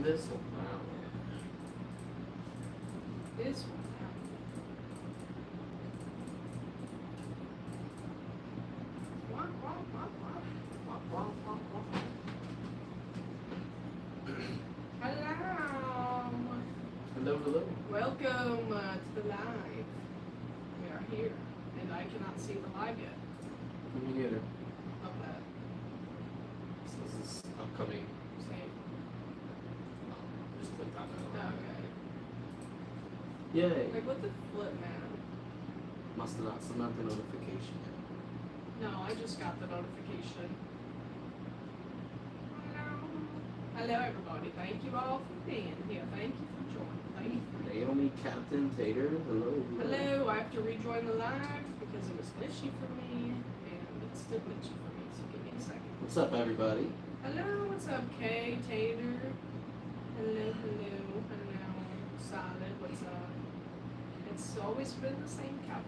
this one? Wow. This one. Hello, hello. Welcome to the live. We are here, and I cannot see the live yet. Me neither. Love that. So this is upcoming. Same. Just click on that. Okay. Yay. Like, what the flip, man? Must have not sent out the notification yet. No, I just got the notification. Hello, everybody. Thank you all for being here. Thank you for joining. Thank you. Naomi Captain Tater, hello. Hello, I have to rejoin the live because it was glitchy for me, and it's still glitchy for me, so give me a second. What's up, everybody? Hello, what's up, Kay, Tater? Hello, hello, hello. Solid, what's up? It's always been the same couch.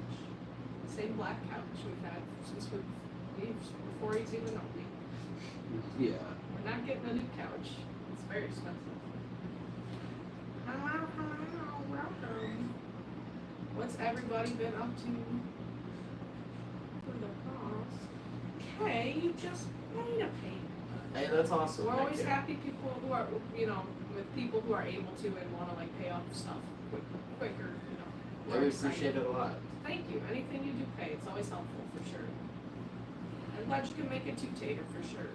Same black couch we've had since before he's even known me. Yeah. We're not getting a new couch. It's very expensive. Hello, hello, welcome. What's everybody been up to for the past? Okay, you just made a payment. Hey, that's awesome. We're Thank always you. happy people who are, with people who are able to and want to like pay off stuff quicker, Yeah, we appreciate it a lot. Thank you. Anything you do pay, it's always helpful for sure. I'm glad you can make it too, Tater, for sure.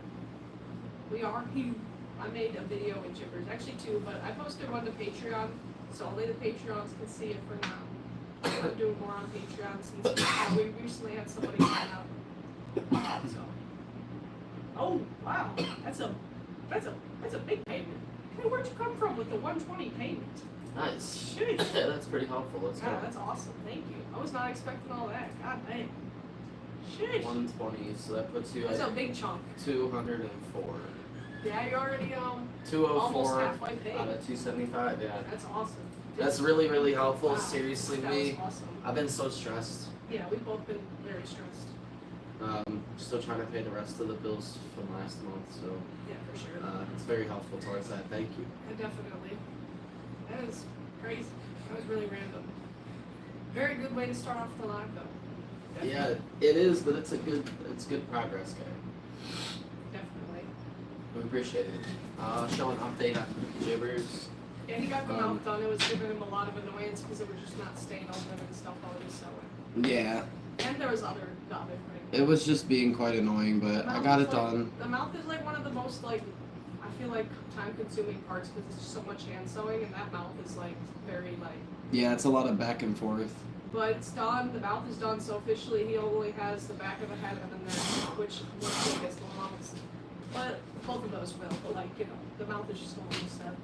We are huge. I made a video with Jibbers, actually two, but I posted one to Patreon, so only the Patreons can see it for now. I'm doing more on Patreon since we recently had somebody sign up. So. Oh wow, that's a big payment. Hey, where'd you come from with the 120 payment? Nice. Shoot. Yeah, that's pretty helpful. Let's Wow, go. that's awesome. Thank you. I was not expecting all that. God dang. Shit. 120, so that puts you That's a at big chunk. 204. Yeah, you're already almost 204 halfway paid. out of 275, yeah. That's awesome. That's really, really helpful. Wow. Seriously, That was awesome. I've been so stressed. Yeah, we've both been very stressed. Still trying to pay the rest of the bills from last month, so Yeah, for sure. it's very helpful towards that. Thank you. Definitely. That was crazy. That was really random. Very good way to start off the live, though. Definitely. Yeah, it is, but it's good progress, guy. Definitely. We appreciate it. Show an update on Jibbers. Yeah, he got the mouth done. It was giving him a lot of annoyance because it was just not staying open and stuff while he was sewing. Yeah, And there was the other thing. it was just being quite annoying, but I got it done. The mouth is like one of the most I feel like time-consuming parts because it's just so much hand sewing, and that mouth is like very Yeah, it's a lot of back and forth. But it's done. The mouth is done. So officially, he only has the back of the head and then which gets the lungs. But both of those will. But the mouth is just only set.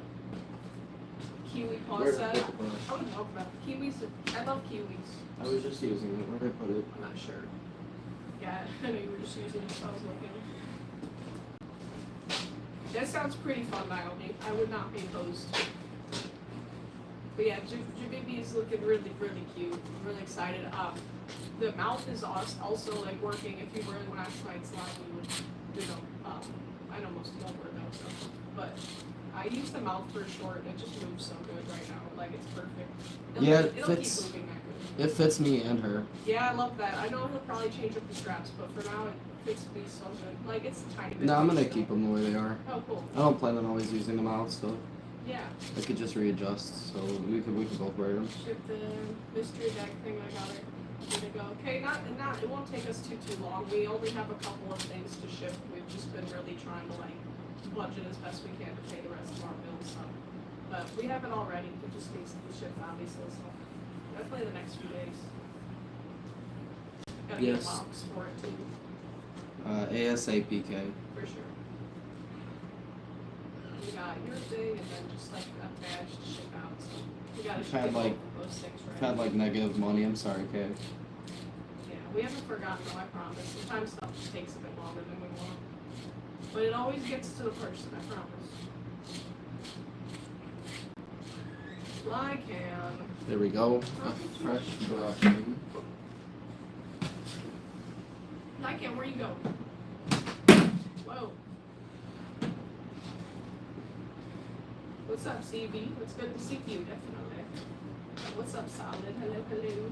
Kiwi paw set. I would love that. Kiwis. I love kiwis. I was just using it. Where did I put it? I'm not sure. Yeah, I know you were just using it, so I was looking. That sounds pretty fun, Naomi. I would not be opposed. But yeah, Jibby is looking really, really cute. I'm really excited. The mouth is also working. If you were in last night's live, we would, I know most of y'all were though, so. But I use the mouth for short. It just moves so good right now. It's perfect. It'll keep moving that good. It fits me and her. Yeah, I love that. I know he'll probably change up the straps, but for now it fits me so good. It's a tiny bit. No, I'm gonna keep them the way they are. Oh, cool. I don't plan on always using them out, so Yeah. I could just readjust. So we could both wear them. Ship the mystery bag thing. I got it. Ready to go. Okay, not. It won't take us too long. We only have a couple of things to ship. We've just been really trying to budget as best we can to pay the rest of our bills. So, but we have it all ready. It just needs to be shipped, obviously. So definitely the next few days. Gotta get Yes. box for it too. ASAPK. For sure. You got your thing and then just a badge to ship out. So you gotta I've ship had, both of those things right. I've had negative money. I'm sorry, Kay. Yeah, we haven't forgotten though, I promise. Sometimes stuff just takes a bit longer than we want. But it always gets to the person, I promise. Fly can. There we go. A fresh brushing. Lycan, where you go? Whoa. What's up, CB? It's good to see you, definitely. What's up, Solid? Hello, hello.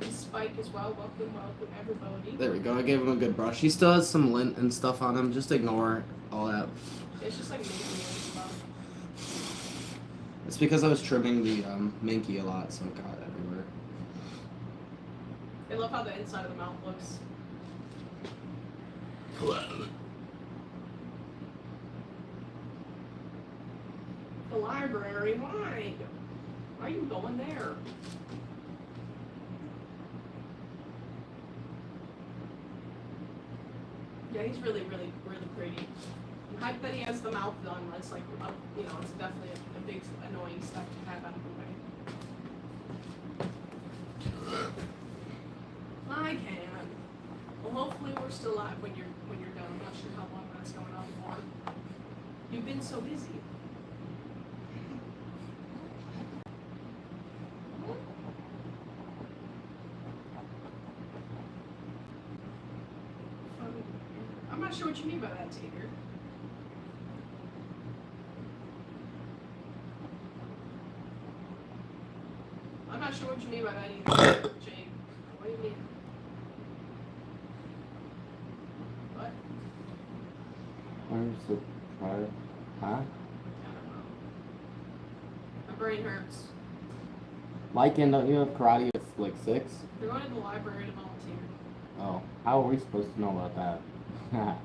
And Spike as well. Welcome, welcome, everybody. There we go. I gave him a good brush. He still has some lint and stuff on him. Just ignore all that. It's just like making and stuff. It's because I was trimming the minky a lot, so it got everywhere. I love how the inside of the mouth looks. The library, why? Why are you going there? Yeah, he's really, really, really pretty. I'm hyped that he has the mouth done. It's like, you know, it's definitely a big annoying step to have out of the way. I can. Well, hopefully we're still live when you're done. I'm not sure how long that's going on for. You've been so busy. I'm not sure what you mean by that, Tater. I'm not sure what you mean by that either, Jake. What do you mean? What? I'm surprised. Huh? I don't know. My brain hurts. Lycan, don't you have karate at like 6? They're going to the library to volunteer. Oh, how are we supposed to know about that? Yeah,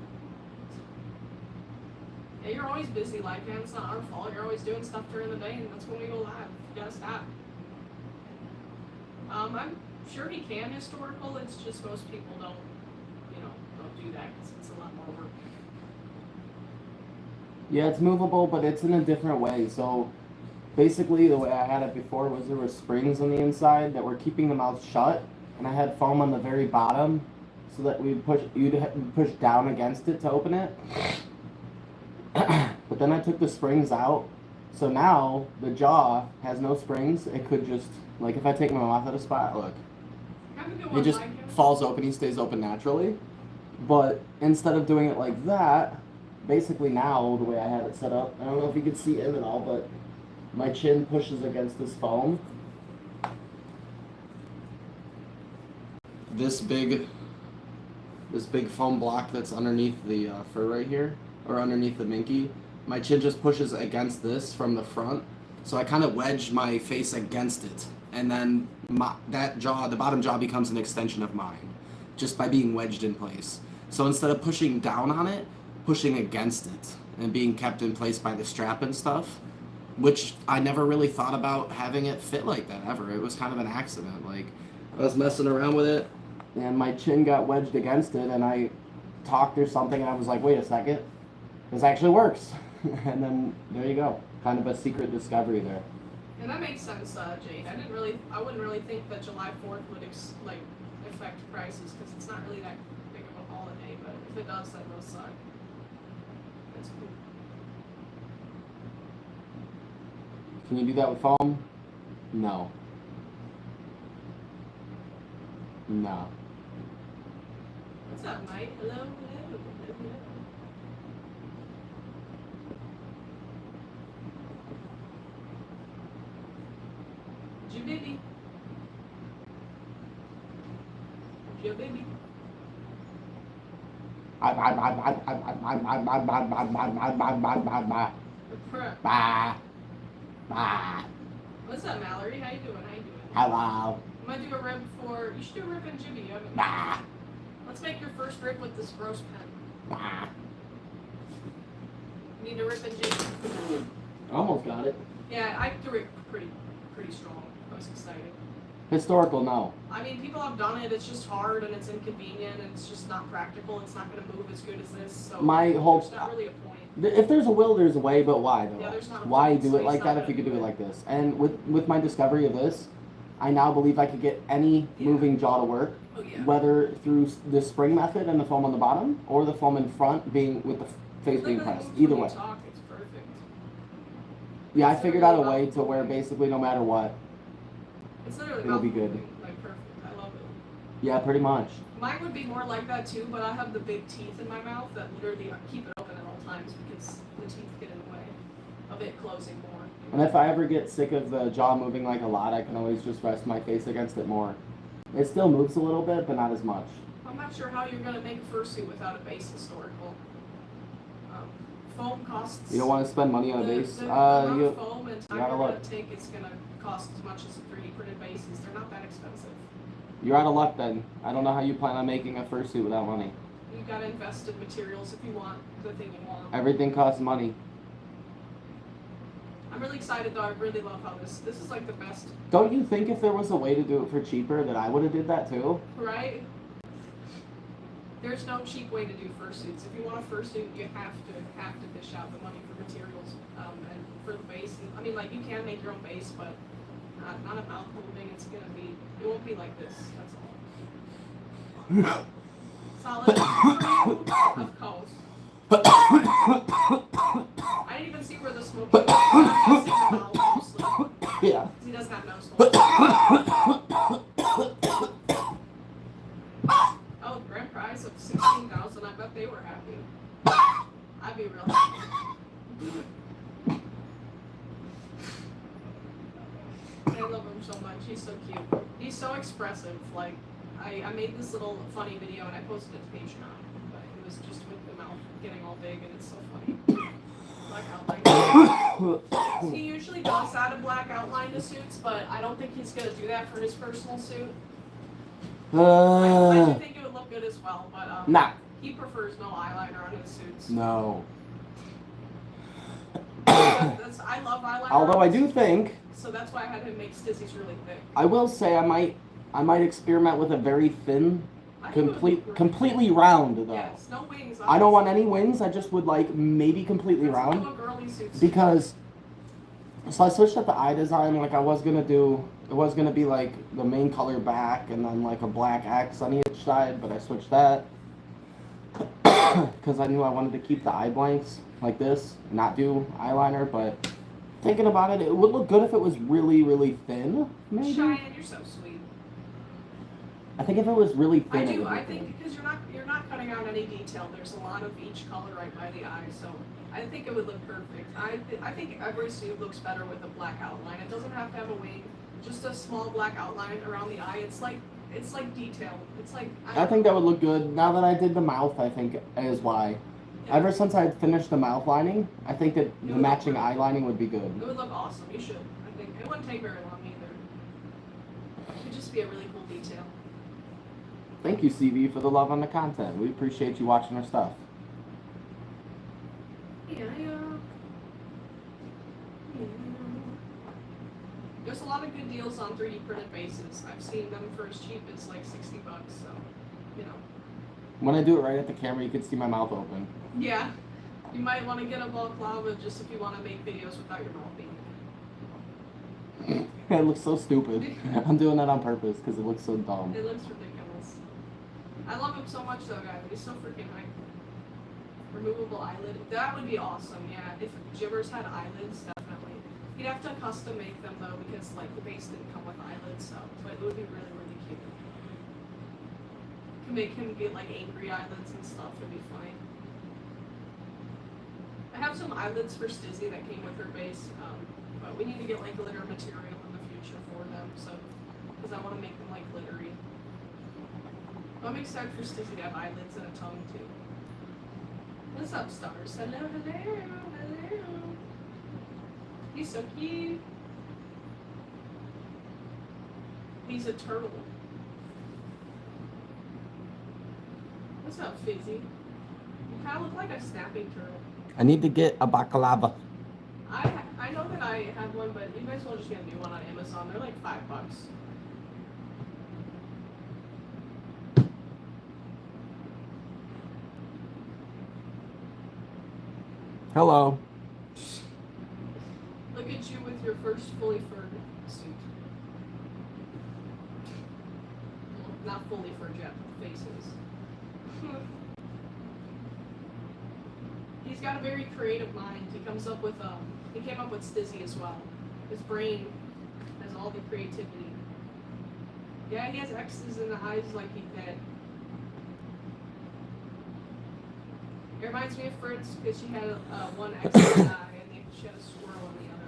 you're always busy like that. It's not our fault. You're always doing stuff during the day, and that's when we go live. You gotta stop. I'm sure he can historical. It's just most people don't do that because it's a lot more work. Yeah, it's movable, but it's in a different way. So basically, the way I had it before was there were springs on the inside that were keeping the mouth shut, and I had foam on the very bottom, so that you'd push down against it to open it. But then I took the springs out, so now the jaw has no springs. It could just, like if I take my mouth out of spot, look, it just falls open. He stays open naturally. But instead of doing it like that, basically now the way I have it set up, I don't know if you can see it at all, but my chin pushes against this foam. This big foam block that's underneath the fur right here, or underneath the minky, my chin just pushes against this from the front, so I kind of wedge my face against it, and then that jaw, the bottom jaw, becomes an extension of mine, just by being wedged in place. So instead of pushing down on it, pushing against it, and being kept in place by the strap and stuff, which I never really thought about having it fit like that ever. It was kind of an accident. Like, I was messing around with it, and my chin got wedged against it, and I talked or something, and I was like, wait a second, this actually works. And then there you go, kind of a secret discovery there. And that makes sense, Jade. I wouldn't really think that July 4th would affect prices because it's not really that big of a holiday. But if it does, that will suck. That's cool. Can you do that with foam? No. No. What's up, Mike? Hello, hello, hello, hello. Jibby. Jibby. What's up, Mallory? How you doing? Hello. I'm gonna do a rip you should do a rip and Jibby. Let's make your first rip with this gross pen. You need a rip and Jibby. Almost got it. Yeah, I threw it pretty strong. I was excited. Historical, no. I mean, people have done it. It's just hard and it's inconvenient and it's just not practical. It's not going to move as good as this. So there's not really a point. If there's a will, there's a way, but why though? Yeah, there's not a why point, do so it like that if you could do it like this? And with my discovery of this, I now believe I could get any moving jaw to work, whether through the spring method and the foam on the bottom, or the foam in front being with the face being pressed. Either way. It's perfect. Yeah, I figured out a way to where basically no matter what, it'll be good. Like perfect. I love it. Yeah, pretty much. Mine would be more like that too, but I have the big teeth in my mouth that literally keep it open at all times because the teeth get in the way. of it closing more. And if I ever get sick of the jaw moving like a lot, I can always just rest my face against it more. It still moves a little bit, but not as much. I'm not sure how you're going to make a fursuit without a base historical. Foam costs... You don't want to spend money on a base? The amount of foam and time you're you're out going of to take is going to cost as much as the 3D printed bases. They're not that expensive. You're out of luck then. I don't know how you plan on making a fursuit without money. You got to invest in materials if you want the thing you want. Everything costs money. I'm really excited though. I really love how this is like the best. Don't you think if there was a way to do it for cheaper that I would have did that too? Right? There's no cheap way to do fursuits. If you want a fursuit, you have to dish out the money for materials and for the base. And, I mean, like you can make your own base, but not a mouth moving. It won't be like this. That's all. Solid. Of course. I didn't even see where the smoke came from. Yeah. He doesn't have no smoke. Oh, grand prize of 16,000. I bet they were happy. I'd be real happy. I love him so much. He's so cute. He's so expressive. Like, I made this little funny video and I posted it to Patreon. But it was just with the mouth getting all big and it's so funny. Black outline. He usually does add a black outline to suits, but I don't think he's going to do that for his personal suit. I do think it would look good as well, but nah. He prefers no eyeliner on his suits. No. I love eyeliner. Although I do think. So that's why I had him make Stizzy's really thick. I will say I might experiment with a very thin, completely round though. Yes, no wings. I don't want any wings. I just would like maybe completely round. Because, so I switched up the eye design. Like it was gonna be like the main color back and then like a black X on each side, but I switched that because I knew I wanted to keep the eye blanks like this, not do eyeliner. But thinking about it, it would look good if it was really, really thin. Maybe. Cheyenne, you're so sweet. I think if it was really thin. I think because you're not cutting out any detail. There's a lot of each color right by the eye, so I think it would look perfect. I think every suit looks better with a black outline. It doesn't have to have a wing. Just a small black outline around the eye. It's like detail. It's like. I think that would look good. Now that I did the mouth, I think is why. Yeah. Ever since I finished the mouth lining, I think that the matching eye lining would be good. It would look awesome. You should. I think it wouldn't take very long either. It would just be a really cool detail. Thank you, CV, for the love on the content. We appreciate you watching our stuff. Yeah. There's a lot of good deals on 3D printed bases. I've seen them for as cheap as like $60, so, you know. When I do it right at the camera, you can see my mouth open. Yeah. You might want to get a balaclava just if you want to make videos without your mouth being. It looks so stupid. I'm doing that on purpose because it looks so dumb. It looks ridiculous. I love him so much though, guys. He's so freaking hype. Removable eyelid. That would be awesome, yeah. If Jibbers had eyelids, definitely. You'd have to custom make them though because like the base didn't come with eyelids, so but it would be really, really cute. You can make him get like angry eyelids and stuff, it'd be fine. I have some eyelids for Stizzy that came with her base, but we need to get like glitter material in the future for them, so because I want to make them like glittery. I'm excited for Stizzy to have eyelids and a tongue too. What's up, stars? Hello, hello, hello. He's so cute. He's a turtle. What's up, Fizzy? You kind of look like a snapping turtle. I need to get a baklava. I know that I have one, but you guys will just get a new one on Amazon. They're like $5. Hello. Look at you with your first fully furred suit. Well, not fully furred yet, but the face is. He's got a very creative mind. He came up with Stizzy as well. His brain has all the creativity. Yeah, he has X's in the eyes like he did. It reminds me of Fritz because she had one X in the eye and she had a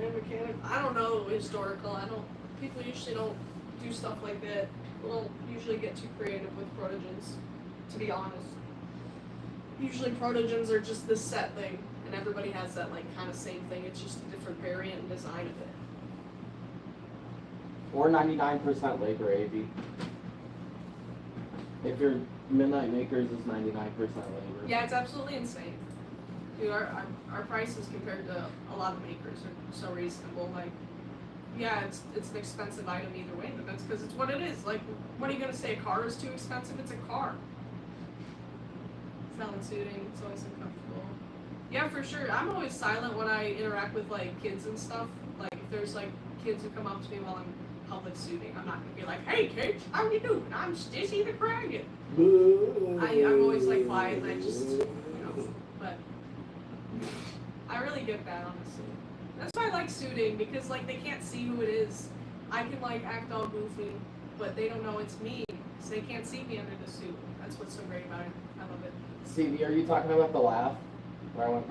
And mechanic. I don't know historical. People usually don't do stuff like that. We don't usually get too creative with protogens, to be honest. Usually protogens are just this set thing, and everybody has that like kind of same thing. It's just a different variant and design of it. Or 99% labor, AB. If your Midnight Makers is 99% labor. Yeah, it's absolutely insane. Dude, our prices compared to a lot of makers are so reasonable. Like, yeah, it's an expensive item either way, but that's because it's what it is. Like, what are you gonna say? A car is too expensive? It's a car. Selling suiting, it's always uncomfortable. Yeah, for sure. I'm always silent when I interact with like kids and stuff. Like, if there's like kids who come up to me while I'm public suiting, I'm not gonna be like, "Hey kids, how you doing? I'm Stizzy the Dragon." I'm always like quiet and I just, but I really get that, honestly. That's why I like suiting, because like they can't see who it is. I can like act all goofy, but they don't know it's me, so they can't see me under the suit. That's what's so great about it. I love it. Stevie, are you talking about the laugh? Where I went,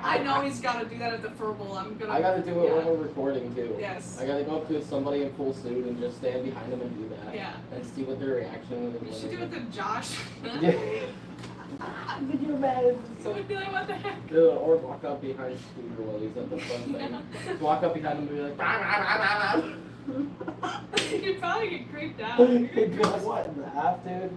I know he's got to do that at the furball. I gotta do it when we're recording too. Yes. I gotta go up to somebody in full suit and just stand behind them and do that. Yeah. And see what their reaction is. You should do it to Josh. Yeah. Could you imagine? So we'd be like, what the heck? Or walk up behind Scooter while he's at the front thing. Just walk up behind him and be like, You'd probably get creeped out. You'd be like, what in the half, dude?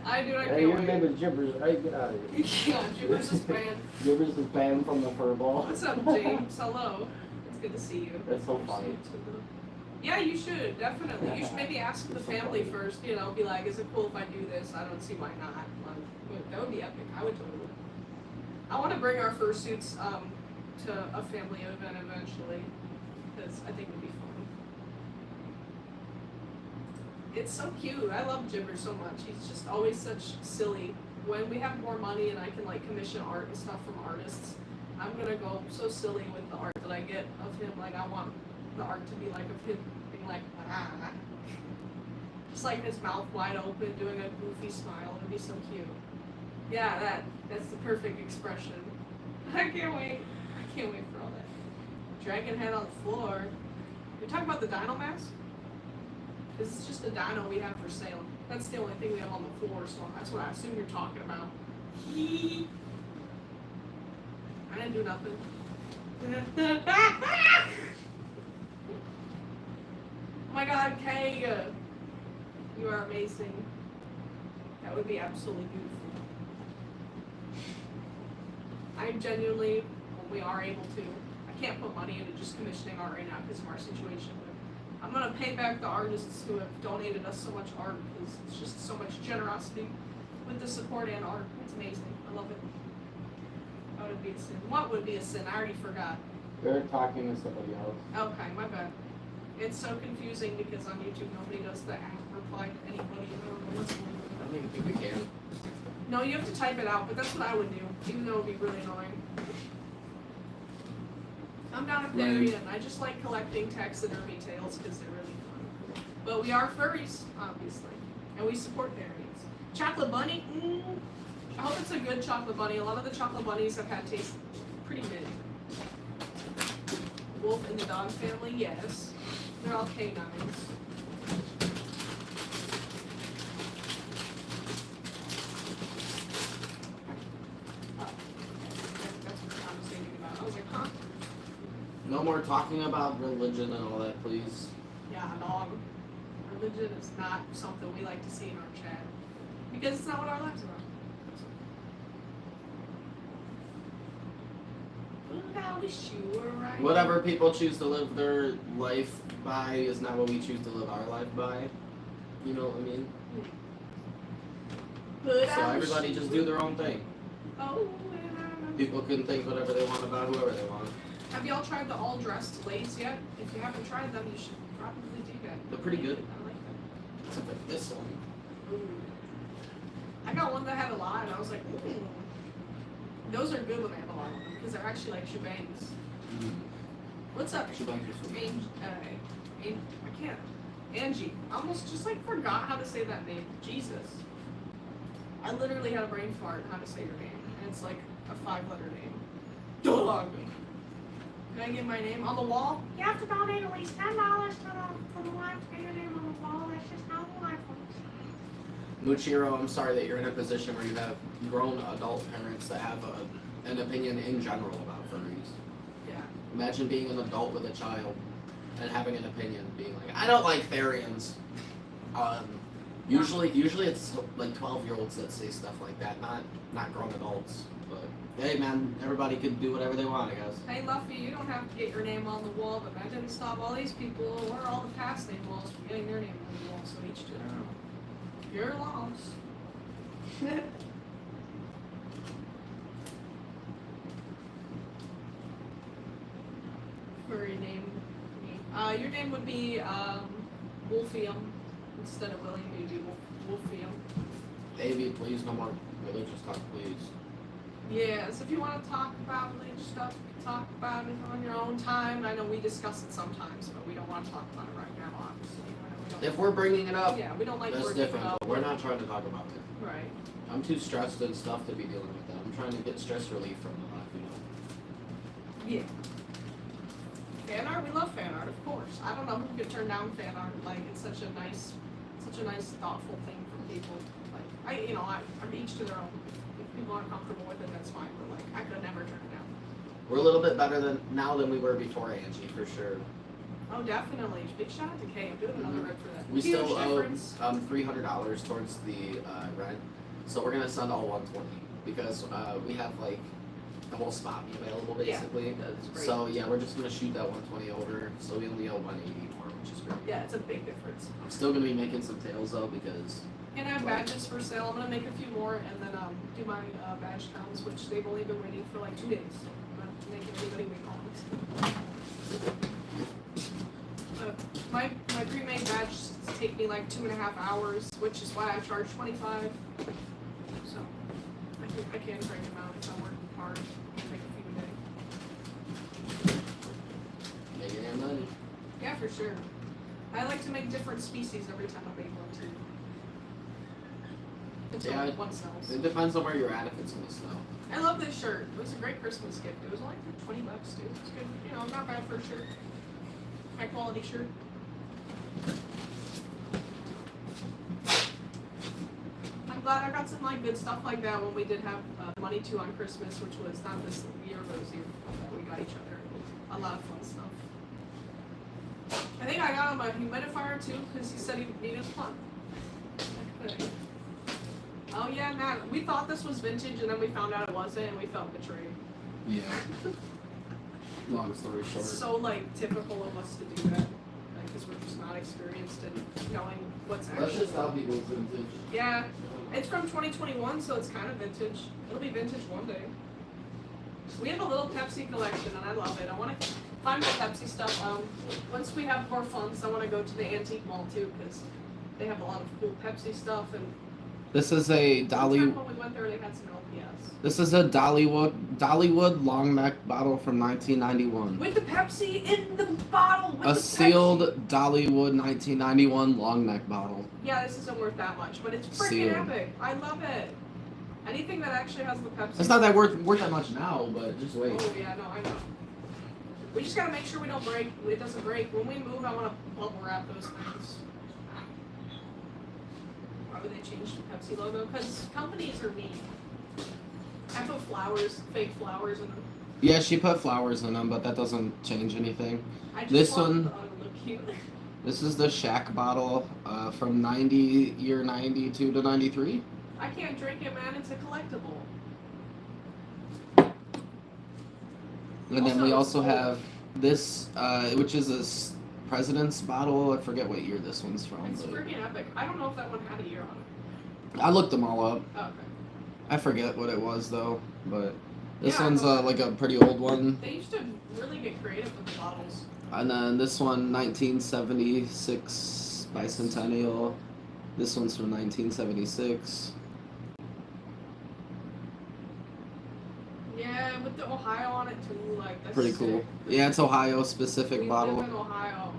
I do, I Hey, can't your wait. name is Jibbers, right? Get out of here. Yeah, Jibbers is banned. Jibbers is banned from the furball. What's up, James? Hello. It's good to see you. That's so funny. Yeah, you should, definitely. You should maybe ask the family first, be like, is it cool if I do this? I don't see why not. Like, that would be epic. I would totally. I want to bring our fursuits to a family event eventually, because I think it would be fun. It's so cute. I love Jibber so much. He's just always such silly. When we have more money and I can like commission art and stuff from artists, I'm gonna go so silly with the art that I get of him. Like, I want the art to be like of him being like, ah. Just like his mouth wide open, doing a goofy smile. It'd be so cute. Yeah, that's the perfect expression. I can't wait. I can't wait for all that. Dragon head on the floor. You're talking about the dino mask? This is just a dino we have for sale. That's the only thing we have on the floor, so that's what I assume you're talking about. I didn't do nothing. Oh my god, Kay! You are amazing. That would be absolutely beautiful. I genuinely, when we are able to, I can't put money into just commissioning art right now because of our situation. I'm gonna pay back the artists who have donated us so much art because it's just so much generosity with the support and art. It's amazing. I love it. That would be a sin. What would be a sin? I already forgot. They're talking to somebody else. Okay, my bad. It's so confusing because on YouTube nobody does the reply to anybody. I don't know what's going on. I don't even think we can. No, you have to type it out, but that's what I would do, even though it would be really annoying. I'm not a furry, and I just like collecting taxidermy tails because they're really fun. But we are furries, obviously, and we support furries. Chocolate bunny? I hope it's a good chocolate bunny. A lot of the chocolate bunnies I've had taste pretty mid. Wolf in the dog family, yes. They're all canines. No more talking about religion and all that, please. Yeah, dog. Religion is not something we like to see in our chat. Because it's not what our lives are about. I wish you were right. Whatever people choose to live their life by is not what we choose to live our life by. You know what I mean? But So everybody just do their own thing. Oh, People can think whatever they want about whoever they want. have y'all tried the all-dressed lace yet? If you haven't tried them, you should probably do that. They're pretty good. I like them. Except for this one. Ooh. I got one that had a lot, and I was like, ooh. Those are good when they have a lot of them, because they're actually like shebangs. What's up? Shebangs are sweet. I can't. Angie. I almost just like forgot how to say that name. Jesus. I literally had a brain fart on how to say your name, and it's like a 5-letter name. Dog. Can I get my name on the wall? You have to donate at least $10 to the live to get your name on the wall. That's just how the life works. Muchiro, I'm sorry that you're in a position where you have grown adult parents that have an opinion in general about furries. Yeah. Imagine being an adult with a child and having an opinion, being like, I don't like Therians. Usually it's like 12-year-olds that say stuff like that, not grown adults. But hey, man, everybody can do whatever they want, I guess. Hey, Luffy, you don't have to get your name on the wall, but that didn't stop all these people. What are all the past name walls from getting their name on the wall? So each to their own. You're lost. Furry name. Your name would be Wolfium instead of William. You'd be Wolfium. Baby, please, no more religious talk, please. Yeah, so if you want to talk about religious stuff, you can talk about it on your own time. I know we discuss it sometimes, but we don't want to talk about it right now, obviously. If we're bringing it up, Yeah, we don't like that's bringing it different. up. But we're not trying to talk about it. Right. I'm too stressed and stuff to be dealing with that. I'm trying to get stress relief from the life, you know. Yeah. Fan art, we love fan art, of course. I don't know who could turn down fan art. Like, it's such a nice, thoughtful thing for people. Like, I'm each to their own. If people aren't comfortable with it, that's fine. But like, I could never turn it down. We're a little bit better than we were before Angie, for sure. Oh, definitely. Big shout out to Kay. I'm doing another rip for that. We Huge still owe difference. $300 towards the rent, so we're gonna send all 120 because we have like the whole spot available basically. Yeah, that's great. So yeah, we're just gonna shoot that 120 over, so we only owe 180 more, which is great. Yeah, it's a big difference. I'm still gonna be making some tails though because And I have badges for sale. I'm gonna make a few more and then do my badge counts, which they've only been waiting for like 2 days. I'm not making anybody wait long. My pre-made badges take me like 2.5 hours, which is why I charge $25. So I can bring them out if I'm working hard. Make a few a day. making your money. Yeah, for sure. I like to make different species every time I make one too. Until Yeah, one sells. It depends on where you're at if it's in the snow. I love this shirt. It was a great Christmas gift. It was only like $20 too. It's good. Not bad for a shirt. High quality shirt. I'm glad I got some like good stuff like that when we did have money too on Christmas, which was not this year, but it was the year that we got each other. A lot of fun stuff. I think I got him a humidifier too because he said he needed one. Oh yeah, Matt. We thought this was vintage and then we found out it wasn't and we felt betrayed. Yeah. Long story short. It's so like typical of us to do that, because we're just not experienced in knowing what's That's actually. just how people vintage. Yeah, it's from 2021, so it's kind of vintage. It'll be vintage one day. We have a little Pepsi collection, and I love it. I want to find more Pepsi stuff. Once we have more funds, I want to go to the antique mall too, because they have a lot of cool Pepsi stuff. And This is a one Dolly. time when we went there, they had some LPS. This is a Dollywood long neck bottle from 1991. With the Pepsi in the bottle. With A the sealed Pepsi. Dollywood 1991 long neck bottle. Yeah, this isn't worth that much, but it's freaking Sealed. epic. I love it. Anything that actually has the Pepsi. It's not that worth that much now, but just wait. Oh yeah, no, I know. We just gotta make sure we don't break. It doesn't break. When we move, I want to bubble wrap those things. Why would they change the Pepsi logo? Because companies are mean. I put flowers, fake flowers in them. Yeah, she put flowers in them, but that doesn't change anything. I just This want one- them to look cute. This is the Shaq bottle from 92 to 93. I can't drink it, man. It's a collectible. And then we Also, also have this, which is a President's bottle. I forget what year this one's from. It's But freaking epic. I don't know if that one had a year on it. I looked them all up. Oh, okay. I forget what it was though, but this Yeah, I one's know. like a pretty old one. They used to really get creative with the bottles. And then this one, 1976 bicentennial. This one's from 1976. Yeah, with the Ohio on it too, like that's Pretty sick. cool. Yeah, it's Ohio specific We bottle. live in Ohio.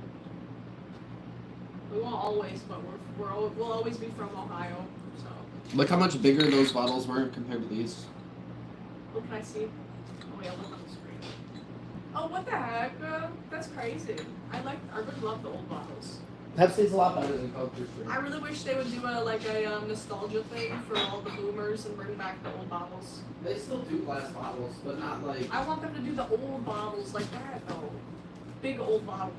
We won't always, but we'll always be from Ohio. So Look how much bigger those bottles were compared to these. What can I see? Oh yeah, look on the screen. Oh, what the heck? That's crazy. I really love the old bottles. Pepsi's a lot better than Coke for sure. I really wish they would do a nostalgia thing for all the boomers and bring back the old bottles. They still do glass bottles, but not like I want them to do the old bottles like that though. Big old bottles.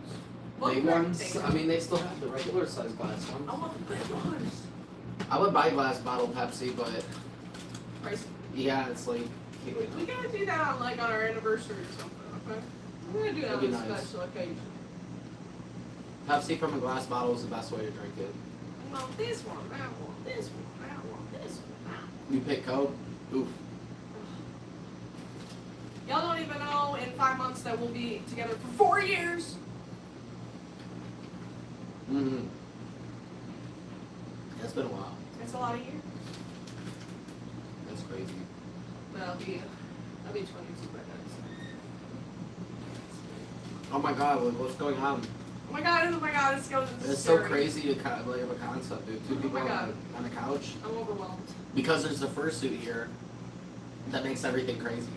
big ones. I mean, they still have the regular size glass ones. I want the big ones. I would buy glass bottle Pepsi, but Pricey. yeah, it's like We gotta do that on our anniversary or something, okay? We're gonna do that That'd be on a nice. special occasion. Pepsi from a glass bottle is the best way to drink it. I want this one, I want this one, I want this one. You pick Coke, oof. Y'all don't even know in 5 months that we'll be together for 4 years. Mm-hmm. It's been a while. That's a lot of years. That's crazy. But I'll be 22 by then. Oh my god, what's going on? Oh my god, this goes. It's so crazy to like of a concept, dude. Two Oh people my God. on a couch. I'm overwhelmed. Because there's a fursuit here that makes everything crazy.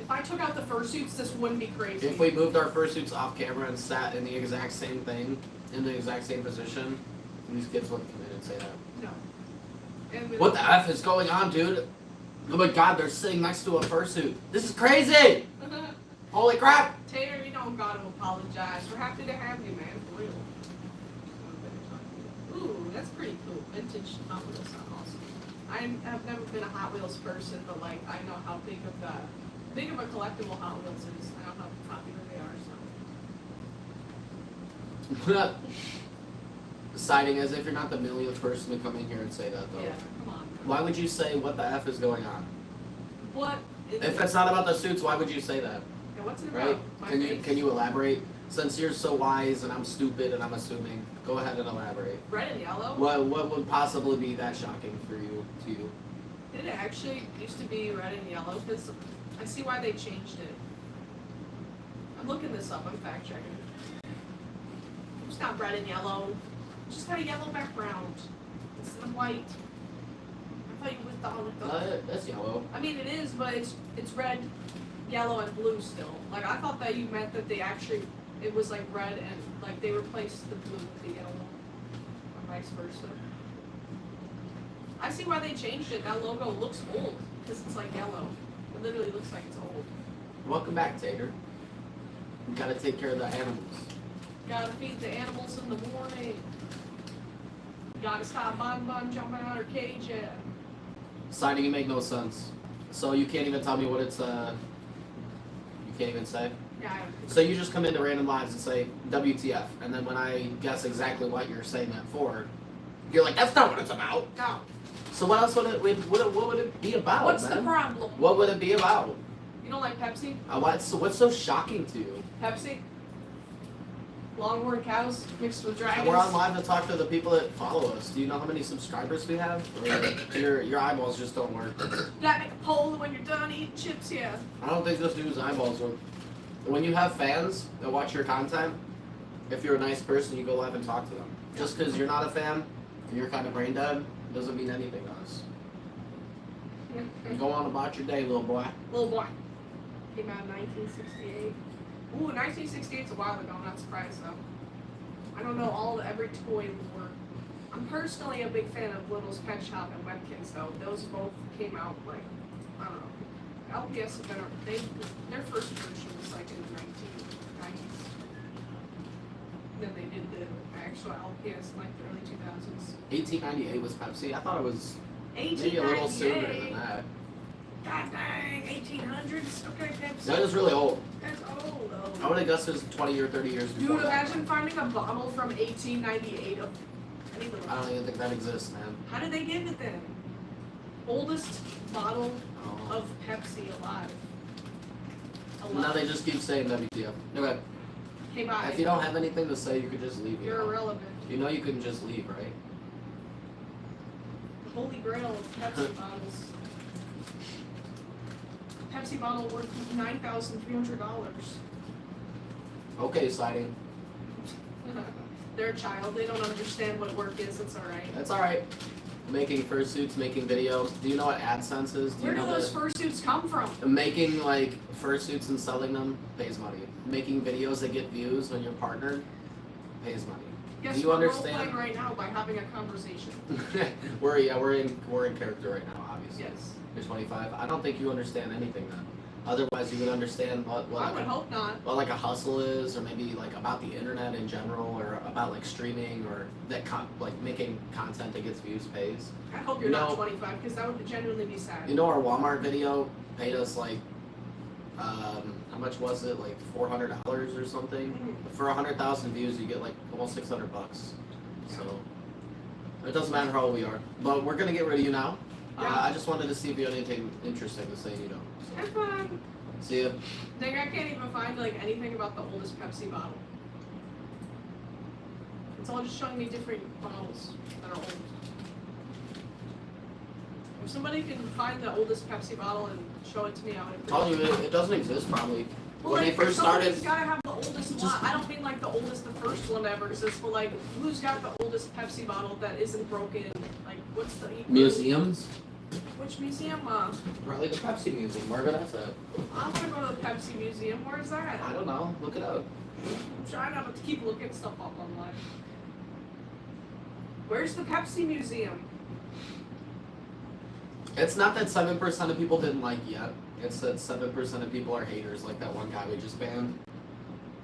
If I took out the fursuits, this wouldn't be crazy. If we moved our fursuits off camera and sat in the exact same thing, in the exact same position, these kids wouldn't come in and say that. No. And with What the F is going on, dude? Oh my god, they're sitting next to a fursuit. This is crazy! Holy crap! Tater, you don't gotta apologize. We're happy to have you, man, for real. Ooh, that's pretty cool. Vintage Hot Wheels sound awesome. I have never been a Hot Wheels person, but like I know how big of a collectible Hot Wheels is. I know how popular they are. So Citing as if you're not the millionth person to come in here and say that, though. yeah, come on. Why would you say what the F is going on? What? Is If it? it's not about the suits, why would you say that? Yeah, what's it Right? about? My face? Can you elaborate? Since you're so wise and I'm stupid and I'm assuming, go ahead and elaborate. Red and yellow? What would possibly be that shocking for you to you? It actually used to be red and yellow because I see why they changed it. I'm looking this up. I'm fact checking. It's not red and yellow. It's just got a yellow background instead of white. I thought you was That's yellow. I mean it is, but it's red, yellow, and blue still. Like I thought that you meant that it was like red and like they replaced the blue with the yellow, or vice versa. I see why they changed it. That logo looks old because it's like yellow. It literally looks like it's old. Welcome back, Tater. We gotta take care of the animals. Gotta feed the animals in the morning. Gotta stop Bon jumping out her cage yet. Signing, you make no sense. So you can't even tell me what it's you can't even say? Yeah. So you just come into random lives and say WTF, and then when I guess exactly what you're saying that for, you're like, that's not what it's about. No. So what else what would it be about? What's man? the problem? What would it be about? You don't like Pepsi? What's so shocking to you? Pepsi? Longhorn cows mixed with dragons? We're on live to talk to the people that follow us. Do you know how many subscribers we have? Or your eyeballs just don't work. Gotta make a poll when you're done eating chips, yeah. I don't think this dude's eyeballs work. When you have fans that watch your content, if you're a nice person, you go live and talk to them. Just because you're not a fan, and you're kind of brain dead, doesn't mean anything to us. And go on about your day, little boy. Little boy. Came out in 1968. Ooh, 1968's a while ago. I'm not surprised though. I don't know every toy lore. I'm personally a big fan of Little's Pet Shop and Webkins though. Those both came out like I don't know. LPS have been their first version was like in the 1990s. Then they did the actual LPS in like the early 2000s. 1898 was Pepsi. I thought it was maybe a little sooner than 1898. that. God dang, 1800s. Okay, Pepsi. That is really old. That's old though. I would have guessed it was 20 or 30 years before Dude, that. imagine finding a bottle from 1898 of any little. I don't even think that exists, man. How did they get it then? Oldest bottle Oh. of Pepsi alive. Now they just keep saying WTF. Okay. Hey, bye. If you don't have anything to say, you could just leave. You're irrelevant. You know you can just leave, right? The holy grail of Pepsi bottles. Pepsi bottle worth $9,300. Okay, sliding. They're a child. They don't understand what work is. It's all right. That's all right. making fursuits, making videos. Do you know what AdSense is? Do Where you do know those fursuits come from? making like fursuits and selling them pays money. Making videos that get views when you're partnered pays money. Guess Do you what understand? we're playing right now by having a conversation. we're in character right now, obviously. Yes. You're 25. I don't think you understand anything then. Otherwise, you would understand what I would hope not. what like a hustle is, or maybe like about the internet in general, or about like streaming, or that like making content that gets views pays. I hope you're not 25, because that would genuinely be sad. You know, our Walmart video paid us like, how much was it? Like $400 or something. Mhm. For 100,000 views, you get like almost $600. So it doesn't matter how old we are. But we're gonna get rid of you now. Yeah. I just wanted to see if you had anything interesting to say. You know. Have fun. See ya. Dang, I can't even find like anything about the oldest Pepsi bottle. It's all just showing me different bottles that are old. If somebody can find the oldest Pepsi bottle and show it to me, I would I'm telling you, it doesn't exist probably. Well, When like, they first started, somebody's gotta have the oldest one. I don't mean like the oldest, the first one ever exists, but like who's got the oldest Pepsi bottle that isn't broken? Like what's the museums, Which museum? probably the Pepsi Museum. Wherever that's at. I wanna go to the Pepsi Museum. Where's that? I don't know. Look it up. I'm trying not to keep looking stuff up online. Where's the Pepsi Museum? It's not that 7% of people didn't like yet. It's that 7% of people are haters, like that one guy we just banned.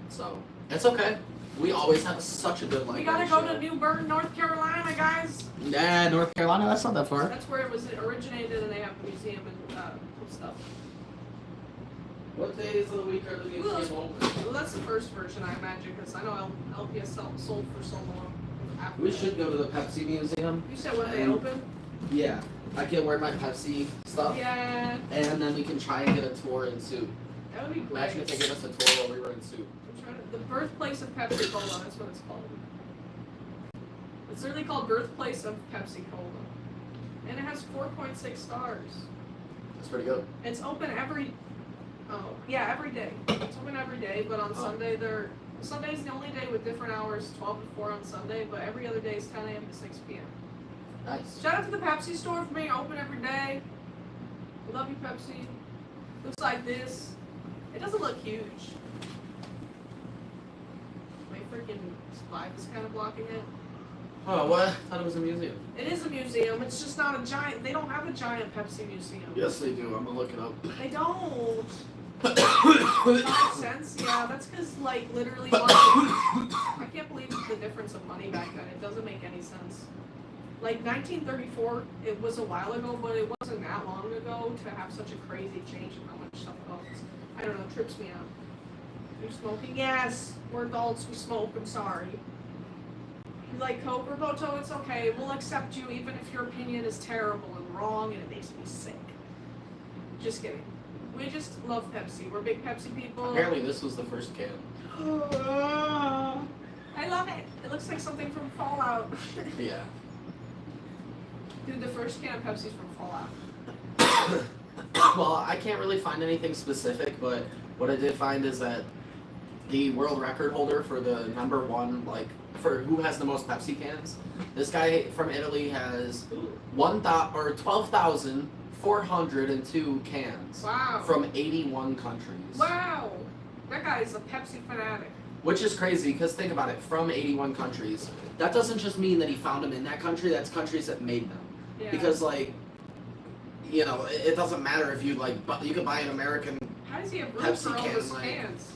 So it's okay. We always have such a good like. We gotta go to New Bern, North Carolina, guys. Nah, North Carolina. That's not that far. That's where it was originated, and they have a museum and stuff. What days of the week are the museum open? Well, that's the first version, I imagine, because I know LPS sold for so long. After We that. should go to the Pepsi Museum. You said when they and- open? Yeah, I can wear my Pepsi stuff, Yeah, and then we can try and get a tour in Suit. that would be great. Imagine if they give us a tour while we were in Suit. I'm trying to, the birthplace of Pepsi Cola, that's what it's called. It's literally called Birthplace of Pepsi Cola. And it has 4.6 stars. That's pretty good. It's open every day. It's open every day, but on Sunday Sunday's the only day with different hours, 12 to 4 on Sunday, but every other day is 10 a.m. to 6 p.m. Nice. Shout out to the Pepsi store for being open every day. We love you, Pepsi. Looks like this. It doesn't look huge. My freaking slide is kind of blocking it. Oh, what? I thought it was a museum. It is a museum. It's just not a giant. They don't have a giant Pepsi museum. Yes, they do. I'm gonna look it up. They don't. That makes sense. Yeah, that's because like literally. I can't believe the difference of money back then. It doesn't make any sense. Like 1934, it was a while ago, but it wasn't that long ago to have such a crazy change in how much stuff costs. I don't know, it trips me out. You smoking? Yes, we're adults, we smoke, I'm sorry. You like Coke or Boto? It's okay, we'll accept you even if your opinion is terrible and wrong and it makes me sick. Just kidding. We just love Pepsi, we're big Pepsi people. Apparently, this was the first can. I love it. It looks like something from Fallout. Yeah. Dude, the first can of Pepsi's from Fallout. Well, I can't really find anything specific, but what I did find is that the world record holder for the number one, like, for who has the most Pepsi cans, this guy from Italy has 12,402 cans. Wow. From 81 countries. Wow. That guy is a Pepsi fanatic. Which is crazy, because think about it, from 81 countries. That doesn't just mean that he found them in that country, that's countries that made them. Yeah. Because, like, you know, it doesn't matter if you, like, you could buy an American How does he have room Pepsi for all can, those like, cans?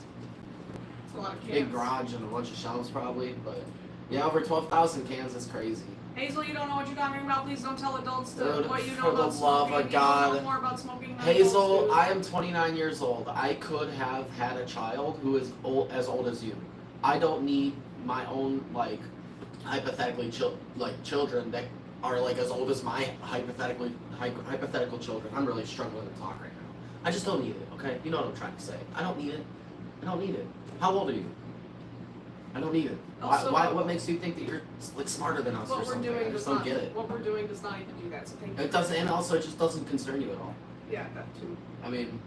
It's a lot of cans. big garage and a bunch of shelves probably, but yeah, over 12,000 cans is crazy. Hazel, you don't know what you're talking about. Please don't tell adults Dude, what you know for the about love smoking. of God. You know more about smoking than Hazel, adults do. I am 29 years old. I could have had a child who is as old as you. I don't need my own, like, hypothetically children that are like as old as my hypothetical children. I'm really struggling to talk right now. I just don't need it, okay? You know what I'm trying to say. I don't need it. I don't need it. How old are you? I don't need it. Also, What makes you think that you're like smarter than us or What we're something? I doing just does don't not. get it. What we're doing does not even do that. So thank you. It doesn't, and also it just doesn't concern you at all. Yeah, that too. I mean,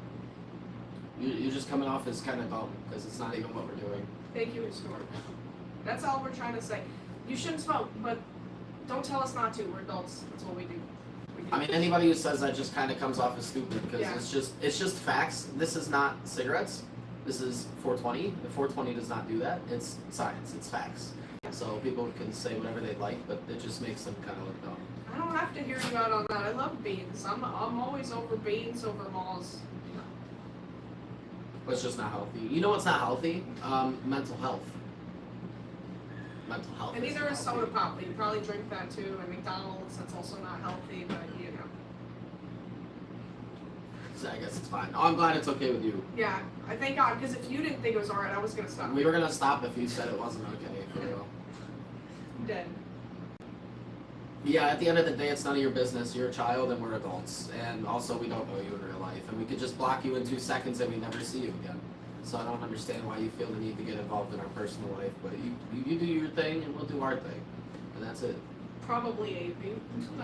you're just coming off as kind of dumb because it's not even what we're doing. Thank you, historic. That's all we're trying to say. You shouldn't smoke, but Don't tell us not to. We're adults. That's what we do. I mean, anybody who says that just kind of comes off as stupid because Yeah. it's just facts. This is not cigarettes. This is 420. If 420 does not do that, it's science. It's facts. So people can say whatever they like, but it just makes them kind of look dumb. I don't have to hear you out on that. I love beans. I'm always over beans over malls. But it's just not healthy. You know what's not healthy? Mental health. Mental health. And neither isn't is healthy. soda pop. You probably drink that too. And McDonald's, that's also not healthy, but you know. So I guess it's fine. Oh, I'm glad it's okay with you. Yeah, I thank God, because if you didn't think it was alright, I was gonna stop. We were gonna stop if you said it wasn't okay, for real. Dead. Yeah, at the end of the day, it's none of your business. You're a child and we're adults. And also, we don't know you in real life. And we could just block you in 2 seconds and we never see you again. So I don't understand why you feel the need to get involved in our personal life. But you do your thing and we'll do our thing. And that's it. Probably AP.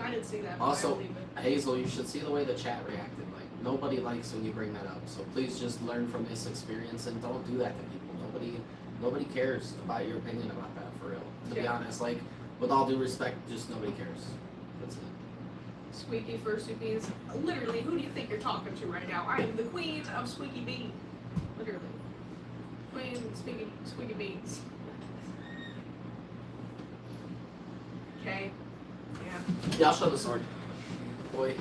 I didn't see that, but Also, I believe it. Hazel, you should see the way the chat reacted. Like, nobody likes when you bring that up. So please just learn from this experience and don't do that to people. Nobody cares about your opinion about that, for real. To be Yeah. honest, like, with all due respect, just nobody cares. That's it. Squeaky Fursuit beans. Literally, who do you think you're talking to right now? I am the queen of Squeaky Bean. Literally. Queen Squeaky Beans. Okay. Yeah. Yeah, I'll show the sword. Boy.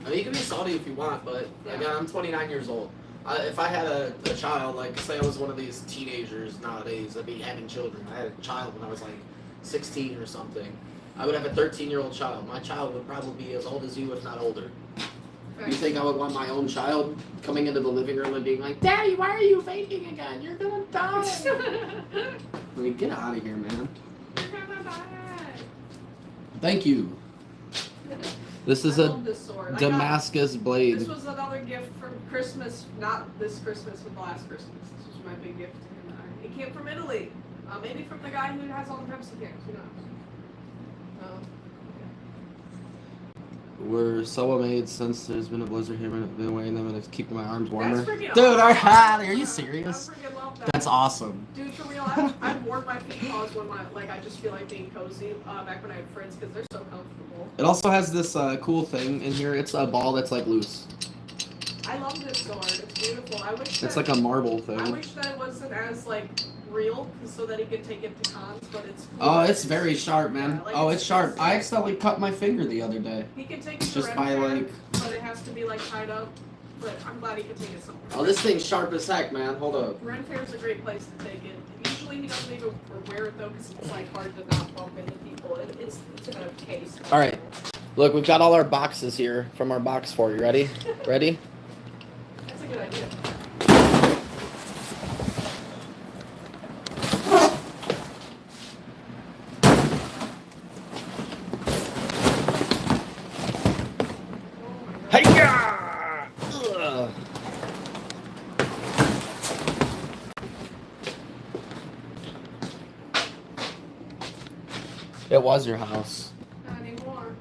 I mean, you can be salty if you want, but again, I'm 29 years old. If I had a child, like, say I was one of these teenagers nowadays that be having children. I had a child when I was like 16 or something. I would have a 13-year-old child. My child would probably be as old as you, if not older. You think I would want my own child coming into the living room and being like, Daddy, why are you vaping again? You're gonna die. I mean, get out of here, man. You're gonna die. Thank you. This is I a love this sword. Damascus blade. This was another gift from Christmas, not this Christmas, but last Christmas. This was my big gift to him. It came from Italy. Maybe from the guy who has all the Pepsi cans. Who knows? We're so amazed since there's been a blizzard here. I've been wearing them and it's keeping my arms warmer. That's freaking Dude, awesome. are you serious? I freaking love that. That's awesome. Dude, for real, I've worn my feet paws when I just feel like being cozy back when I had friends because they're so comfortable. It also has this cool thing in here. It's a ball that's like loose. I love this sword. It's beautiful. I wish that, It's like a marble I thing. wish that it wasn't as like real so that he could take it to cons, but it's cool. Oh, it's very sharp, man. Yeah, like, Oh, it's- it's sharp. it's- I accidentally cut my finger the other day. He can take it to Just Ren by, Fair, like- but it has to be like tied up. But I'm glad he can take it somewhere. Oh, this thing's sharp as heck, man. Hold up. Ren Fair's a great place to take it. Usually he doesn't even wear it though because it's like hard to not bump into people. It's in a case. All right. Look, we've got all our boxes here from our box for you. Ready? Ready? That's a good idea. Hey-ya! Ugh. It was your house. Not anymore.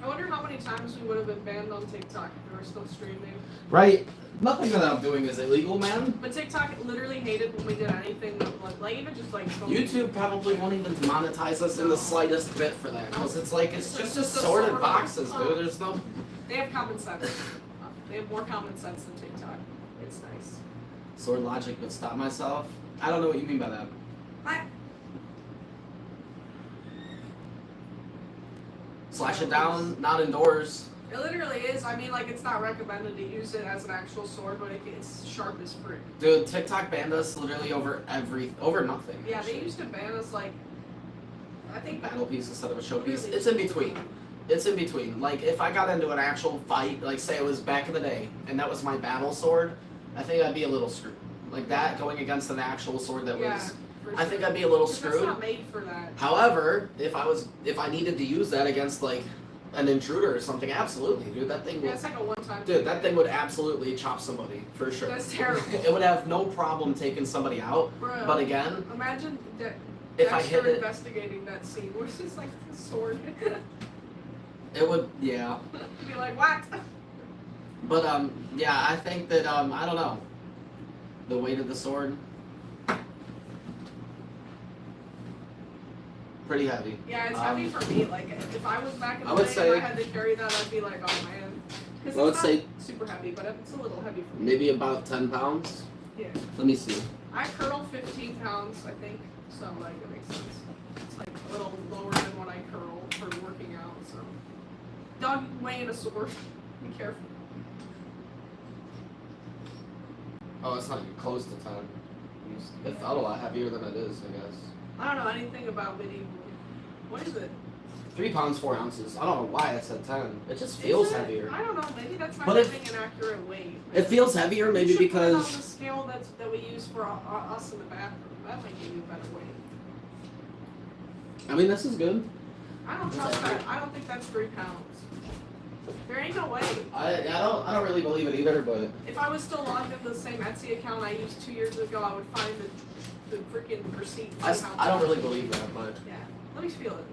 I wonder how many times we would have been banned on TikTok if we were still streaming. Right. Nothing that I'm doing is illegal, man. But TikTok literally hated when we did anything that like even just like YouTube probably won't even monetize us in the slightest bit for that. Because it's like, it's just assorted boxes, dude. There's no... They have common sense. They have more common sense than TikTok. It's nice. Sword logic would stop myself. I don't know what you mean by that. Slash it down, not indoors. It literally is. I mean, like, it's not recommended to use it as an actual sword, but it's sharp as frick. Dude, TikTok banned us literally over nothing. Yeah, actually. they used to ban us, like, I think Battle piece instead of a showpiece. It's in between. It's in between. Like, if I got into an actual fight, like, say it was back in the day, and that was my battle sword, I think I'd be a little screwed. Like that, going against an actual sword that was... for I think sure. I'd be a little 'Cause screwed. It's not made for that. However, if I needed to use that against, like, an intruder or something, absolutely, dude, that thing Yeah, would... it's like a one-time Dude, thing. that thing would absolutely chop somebody, for sure. That's terrible. It would have no problem taking somebody out, Bro, but again, imagine that if I Dexter hit it, investigating that scene where it's just like the sword. it would, yeah. Be like, what? But, yeah, I think that, I don't know. the weight of the sword. Pretty heavy. Yeah, it's heavy for me. Like, if I was back in I the would day say- and I had to carry that, I'd be like, oh man. Because I would it's say not super heavy, but it's a little heavy for me. maybe about 10 pounds. Yeah. Let me see. I curl 15 pounds, I think. So, like, it makes sense. It's like a little lower than what I curl for working out, so. Dog weighing a sword. Be careful. Oh, it's not even close to 10. It felt a lot heavier than it is, I guess. I don't know anything about medieval. What is it? 3 pounds, 4 ounces. I don't know why it said 10. It just feels Is it? heavier. I don't know. Maybe that's not But if- giving an accurate weight. It feels heavier maybe You should put it on because... the scale that we use for us in the bathroom. That might give you a better weight. I mean, this is good. I don't trust that. I don't think that's 3 pounds. There ain't no way. I don't really believe it either, but... If I was still logged in the same Etsy account I used 2 years ago, I would find the freaking receipt. I don't really believe that, but... Yeah. Let me feel it.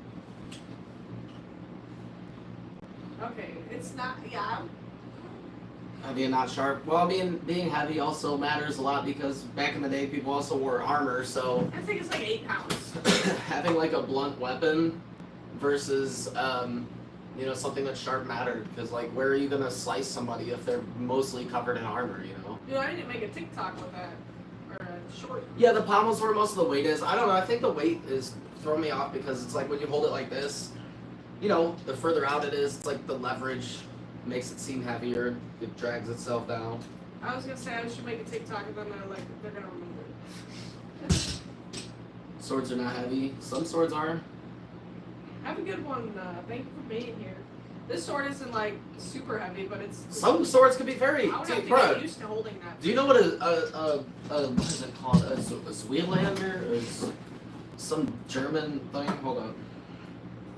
Okay, it's not. Yeah. Heavy and not sharp. Well, I mean, being heavy also matters a lot because back in the day, people also wore armor, so... I think it's like 8 pounds. having like a blunt weapon versus, you know, something that's sharp mattered. Because, like, where are you going to slice somebody if they're mostly covered in armor, you know? Dude, I need to make a TikTok with that. Or a short. Yeah, the pommels where most of the weight is. I don't know, I think the weight is throwing me off because it's like when you hold it like this, you know, the further out it is, it's like the leverage makes it seem heavier. It drags itself down. I was gonna say I should make a TikTok and then they're gonna remove it. Swords are not heavy. Some swords are. Have a good one. Thank you for being here. This sword isn't like super heavy, but it's. Some swords can be very. I would have to Bro, get used to holding that. do you know what a what is it called? A Zweelander? Or some German thing? Hold on.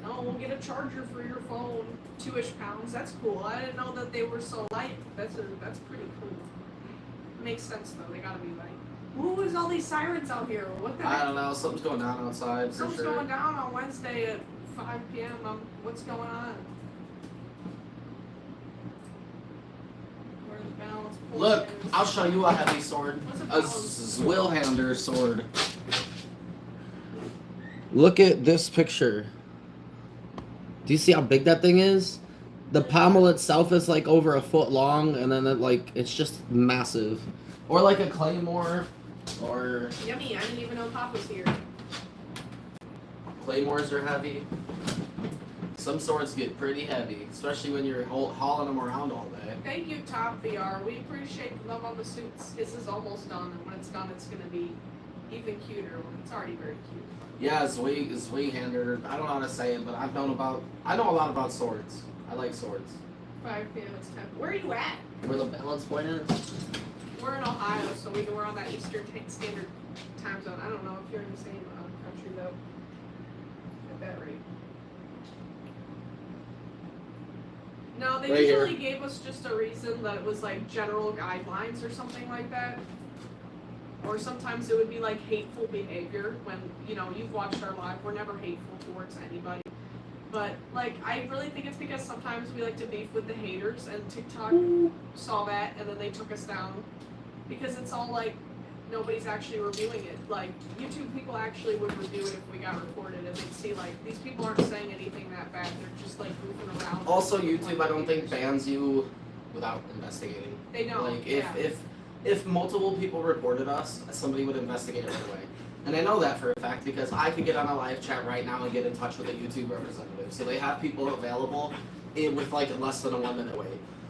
No, we'll get a charger for your phone. 2-ish pounds. That's cool. I didn't know that they were so light. That's pretty cool. Makes sense though. They gotta be light. Who is all these sirens out here? What the I heck? don't know. Something's going on outside for Something's sure. going down on Wednesday at 5 p.m. What's going on? Where's the balance? Look, I'll show you a heavy sword. What's a A balance? Zweelander sword. Look at this picture. Do you see how big that thing is? The pommel itself is like over a foot long, and then it's just massive. Or like a claymore, or Yummy! I didn't even know Pop was here. claymores are heavy. Some swords get pretty heavy, especially when you're hauling them around all day. Thank you, Top VR. We appreciate the love on the suits. This is almost done, and when it's done, it's gonna be even cuter. It's already very cute. Yeah, Zweelander. I don't know how to say it, but I know a lot about swords. I like swords. 5 p.m. It's 10. Where are you at? Where the balance point is? We're in Ohio, so we're on that Eastern Standard Time zone. I don't know if you're in the same country though. At that rate. No, they Right here. usually gave us just a reason that it was like general guidelines or something like that. Or sometimes it would be like hateful behavior when, you know, you've watched our live. We're never hateful towards anybody. But, like, I really think it's because sometimes we like to beef with the haters, and TikTok saw that, and then they took us down. Because it's all like, nobody's actually reviewing it. Like, YouTube people actually would review it if we got reported, and they'd see, like, these people aren't saying anything that bad. They're just, like, goofing around. Also, YouTube, I don't think bans you without investigating. They don't. Like, yeah. if multiple people reported us, somebody would investigate it right away. And I know that for a fact because I could get on a live chat right now and get in touch with a YouTube representative. So they have people available with like less than a 1 minute wait.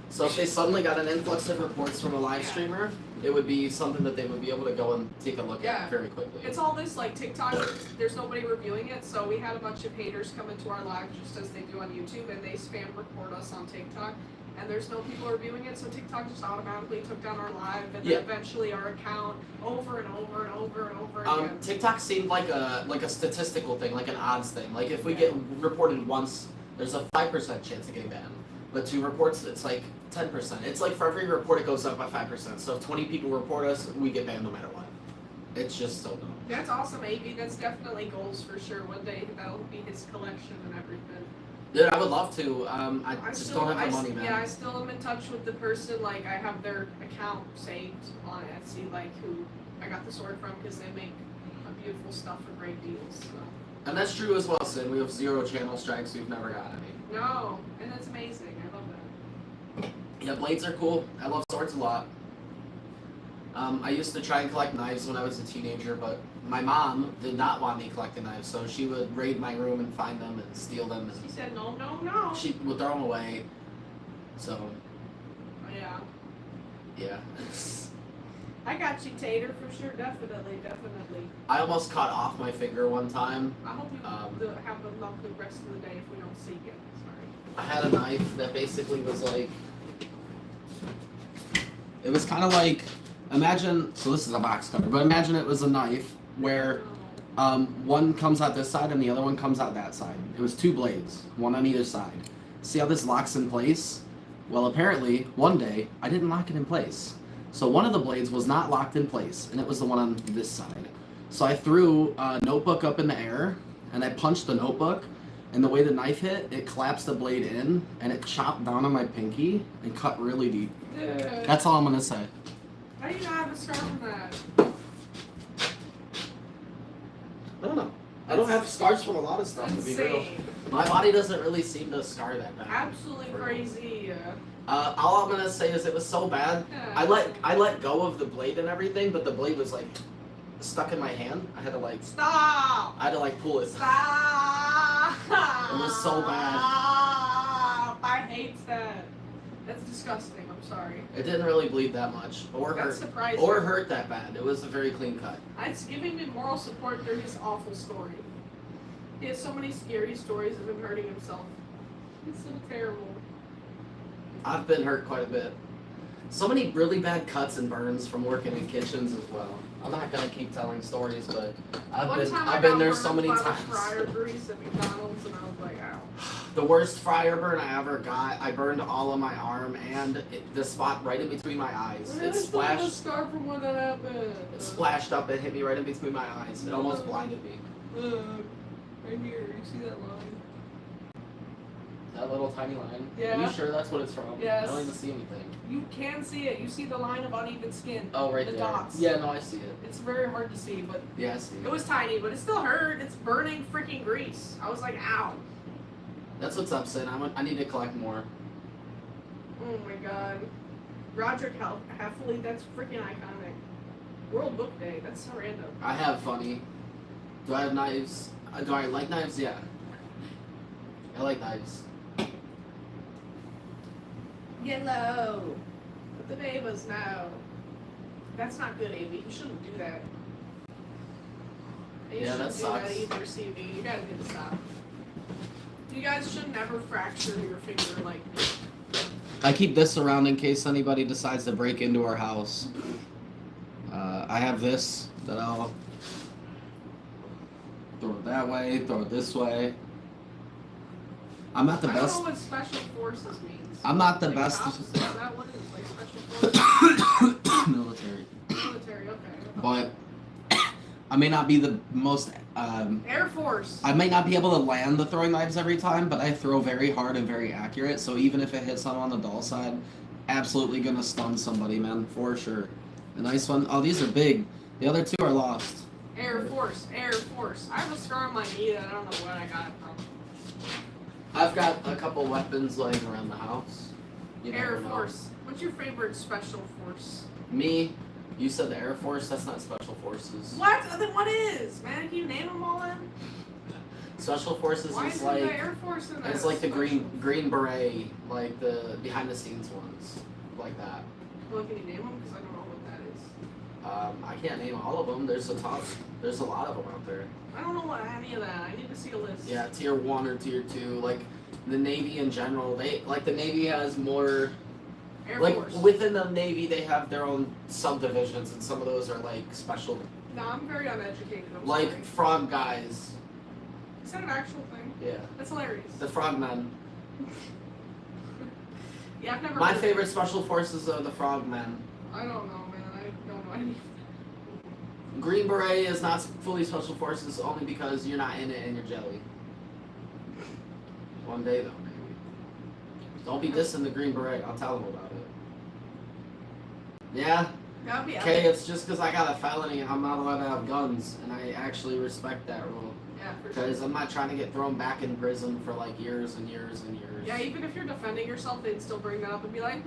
So if they suddenly got an influx of reports from a live streamer, it would be something that they would be able to go and take a look Yeah. at very quickly. It's all this, like, TikTok, there's nobody reviewing it, so we had a bunch of haters come into our live just as they do on YouTube, and they spam report us on TikTok, and there's no people reviewing it, so TikTok just automatically took down our live, and then eventually our account over and over and over and over again. TikTok seemed like a statistical thing, like an odds thing. Like if we get reported once, there's a 5% chance of getting banned. But 2 reports, it's like 10%. It's like for every report, it goes up by 5%. So if 20 people report us, we get banned no matter what. It's just so dumb. That's awesome, AB. That's definitely goals for sure. One day that'll be his collection and everything. Dude, I would love to. I just don't have the money, man. Yeah, I still am in touch with the person. Like, I have their account saved on Etsy, like, who I got the sword from, because they make beautiful stuff for great deals. So. And that's true as well, Sin. We have 0 channel strikes. We've never got any. No, and that's amazing. I love that. Yeah, blades are cool. I love swords a lot. I used to try and collect knives when I was a teenager, but my mom did not want me collecting knives, so she would raid my room and find them and steal them. And She said, no, no, no. she would throw them away. So, Yeah. yeah. I got you, Tater, for sure. Definitely, definitely. I almost cut off my finger one time. I hope you have a lovely rest of the day if we don't see you. Sorry. I had a knife that basically was like... It was kind of like... Imagine... So this is a box cutter, but imagine it was a knife where one comes out this side and the other one comes out that side. It was 2 blades, one on either side. See how this locks in place? Well, apparently, one day, I didn't lock it in place. So one of the blades was not locked in place, and it was the one on this side. So I threw a notebook up in the air, and I punched the notebook, and the way the knife hit, it collapsed the blade in, and it chopped down on my pinky and cut really deep. Dude. That's all I'm gonna say. How do you not have a scar from that? I don't know. I don't have scars from a lot of stuff, to be real. Insane. My body doesn't really seem to scar that bad. Absolutely crazy. All I'm gonna say is it was so bad. I let go of the blade and everything, but the blade was like stuck in my hand. I had to like Stop! pull it. Stop! It was so bad. I hate that. That's disgusting. I'm sorry. It didn't really bleed that much, or That's hurt, surprising. or hurt that bad. It was a very clean cut. It's giving me moral support through his awful story. He has so many scary stories of him hurting himself. It's so terrible. I've been hurt quite a bit. So many really bad cuts and burns from working in kitchens as well. I'm not gonna keep telling stories, but I've been there so many times. Fryer grease at McDonald's, and I was like, ow. The worst fryer burn I ever got, I burned all of my arm and the spot right in between my eyes. It A splashed. scar from when that happened. It splashed up and hit me right in between my eyes. It almost blinded me. Right here, you see that line? That little tiny line. Yeah. Are you sure that's what it's from? Yes. I don't even see anything. You can see it. You see the line of uneven skin. Oh, right the there. dots. Yeah, no, I see it. It's very hard to see, but Yeah, I see it it. was tiny, but it still hurt. It's burning freaking grease. I was like, ow. That's what's up, Sin. I need to collect more. Oh my god. Roderick Heffley, that's freaking iconic. World Book Day, that's so random. I have funny. Do I have knives? Do I like knives? Yeah. I like knives. Yellow. Let the neighbors know. That's not good, Amy. You shouldn't do that. You Yeah, that shouldn't sucks. do that either, CV. You guys need to stop. You guys should never fracture your finger like me. I keep this around in case anybody decides to break into our house. I have this that I'll throw it that way, throw it this way. I'm not the I best. don't know what special forces means. I'm not the Like best. cops? Is that what it is? Like special forces? Military. Military, okay. But I may not be the most. Air Force. I may not be able to land the throwing knives every time, but I throw very hard and very accurate. So even if it hits someone on the dull side, absolutely gonna stun somebody, man, for sure. A nice one. Oh, these are big. The other 2 are lost. Air Force. Air Force. I have a scar on my knee that I don't know where I got it from. I've got a couple weapons laying around the house. You Air never know. Force. What's your favorite special force? Me. You said the Air Force. That's not Special Forces. What? Then what is? Man, can you name them all then? Special Forces Why is isn't like the Air Force in there? it's like the Special- green beret, like the behind the scenes ones, like that. Well, can you name them? Because I don't know what that is. I can't name all of them. There's a ton. There's a lot of them out there. I don't know what any of that. I need to see a list. Yeah, tier 1 or tier 2. Like the Navy in general, the Navy has more. Air Like Force. within the Navy, they have their own subdivisions, and some of those are like special, No, I'm very uneducated. I'm like sorry. frog guys. Is that an actual thing? Yeah, That's hilarious. the frogmen. Yeah, I've never. My heard of favorite it. special forces are the frogmen. I don't know, man. I don't know any. Green Beret is not fully special forces only because you're not in it and you're jelly. One day though, maybe. Don't be dissing the Green Beret. I'll tell them about it. Yeah. That'd be Okay, epic. it's just because I got a felony and I'm not allowed to have guns, and I actually respect that rule. Yeah, for sure. Because I'm not trying to get thrown back in prison for like years and years and years. Yeah, even if you're defending yourself, they'd still bring that up and be like,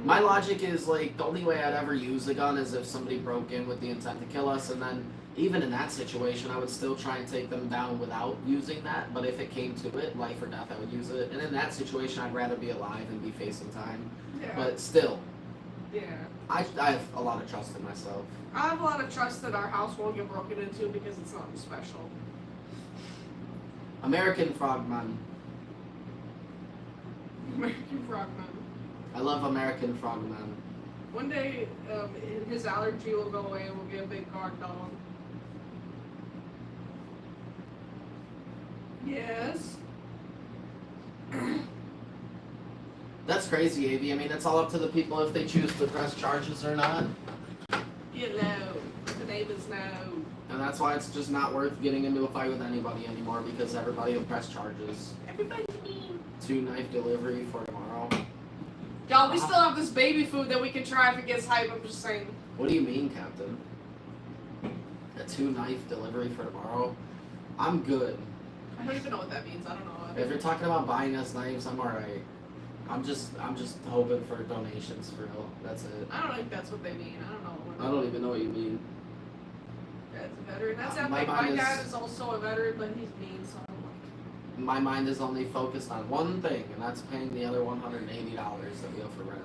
My logic is like the only way I'd ever use a gun is if somebody broke in with the intent to kill us, and then even in that situation, I would still try and take them down without using that. But if it came to it, life or death, I would use it. And in that situation, I'd rather be alive and be facing time. yeah. But still, Yeah. I have a lot of trust in myself. I have a lot of trust that our house won't get broken into because it's not special. American Frogman. American Frogman. I love American Frogman. One day, his allergy will go away and we'll get a big guard dog. Yes. That's crazy, Avi. I mean, it's all up to the people if they choose to press charges or not. You know. The neighbors know. And that's why it's just not worth getting into a fight with anybody anymore because everybody will press charges. Everybody's mean. 2 knife delivery for tomorrow. Y'all, we still have this baby food that we can try if it gets hype. I'm just saying. What do you mean, Captain? A 2 knife delivery for tomorrow? I'm good. I don't even know what that means. I don't know. If you're talking about buying us knives, I'm alright. I'm just hoping for donations for real. That's it. I don't think that's what they mean. I don't know. I don't even know what you mean. That's a veteran. That's My epic. My mind dad is- is also a veteran, but he's mean, so I don't like it. My mind is only focused on one thing, and that's paying the other $180 that we owe for rent.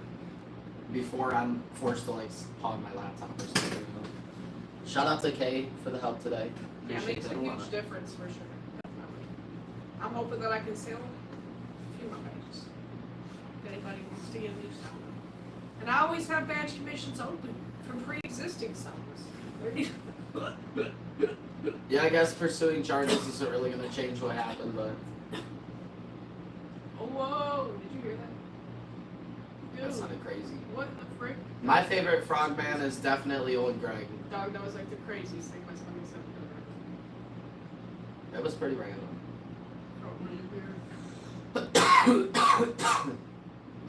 Before I'm forced to like hog my laptop or something. You know? Shout out to Kay for the help today. Yeah, it Appreciate makes a that huge lot. difference for sure. Definitely. I'm hoping that I can sail a few more bags. If anybody wants to get a new sauna. And I always have badge commissions open from pre-existing saunas. Yeah, I guess pursuing charges isn't really going to change what happened, but Oh, whoa! Did you hear that? that Dude, sounded crazy. what the frick? My favorite frogman is definitely Old Greg. Dog, that was like the craziest thing my stomach said. That was pretty random. Oh,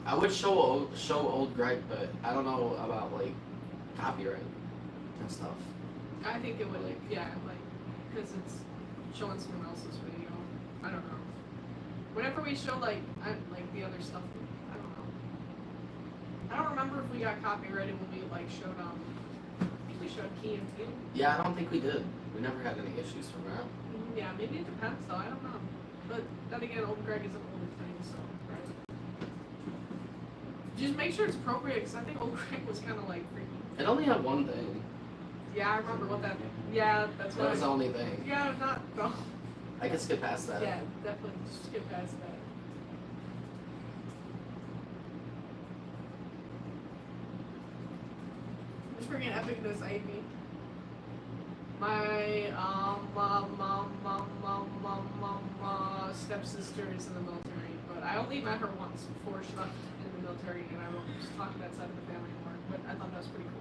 I would show Old Greg, but I don't know about like copyright and stuff. I think it would, like, yeah, like, because it's showing someone else's video. I don't know. Whenever we show, like the other stuff, I don't know. I don't remember if we got copyrighted when we, like, showed, I think we showed Key and Peele. Yeah, I don't think we did. We never had any issues from that. Yeah, maybe it depends, though. I don't know. But then again, Old Greg is an older thing, so, right. Just make sure it's appropriate, because I think Old Greg was kind of, like, freaky. It only had one thing. Yeah, I remember what that, yeah, that's That what was the only thing. yeah, no. I can skip past that. Yeah, definitely skip past that. It's freaking epicness, Amy. My stepsister is in the military, but I only met her once before she left in the military, and I don't just talk to that side of the family anymore. But I thought that was pretty cool.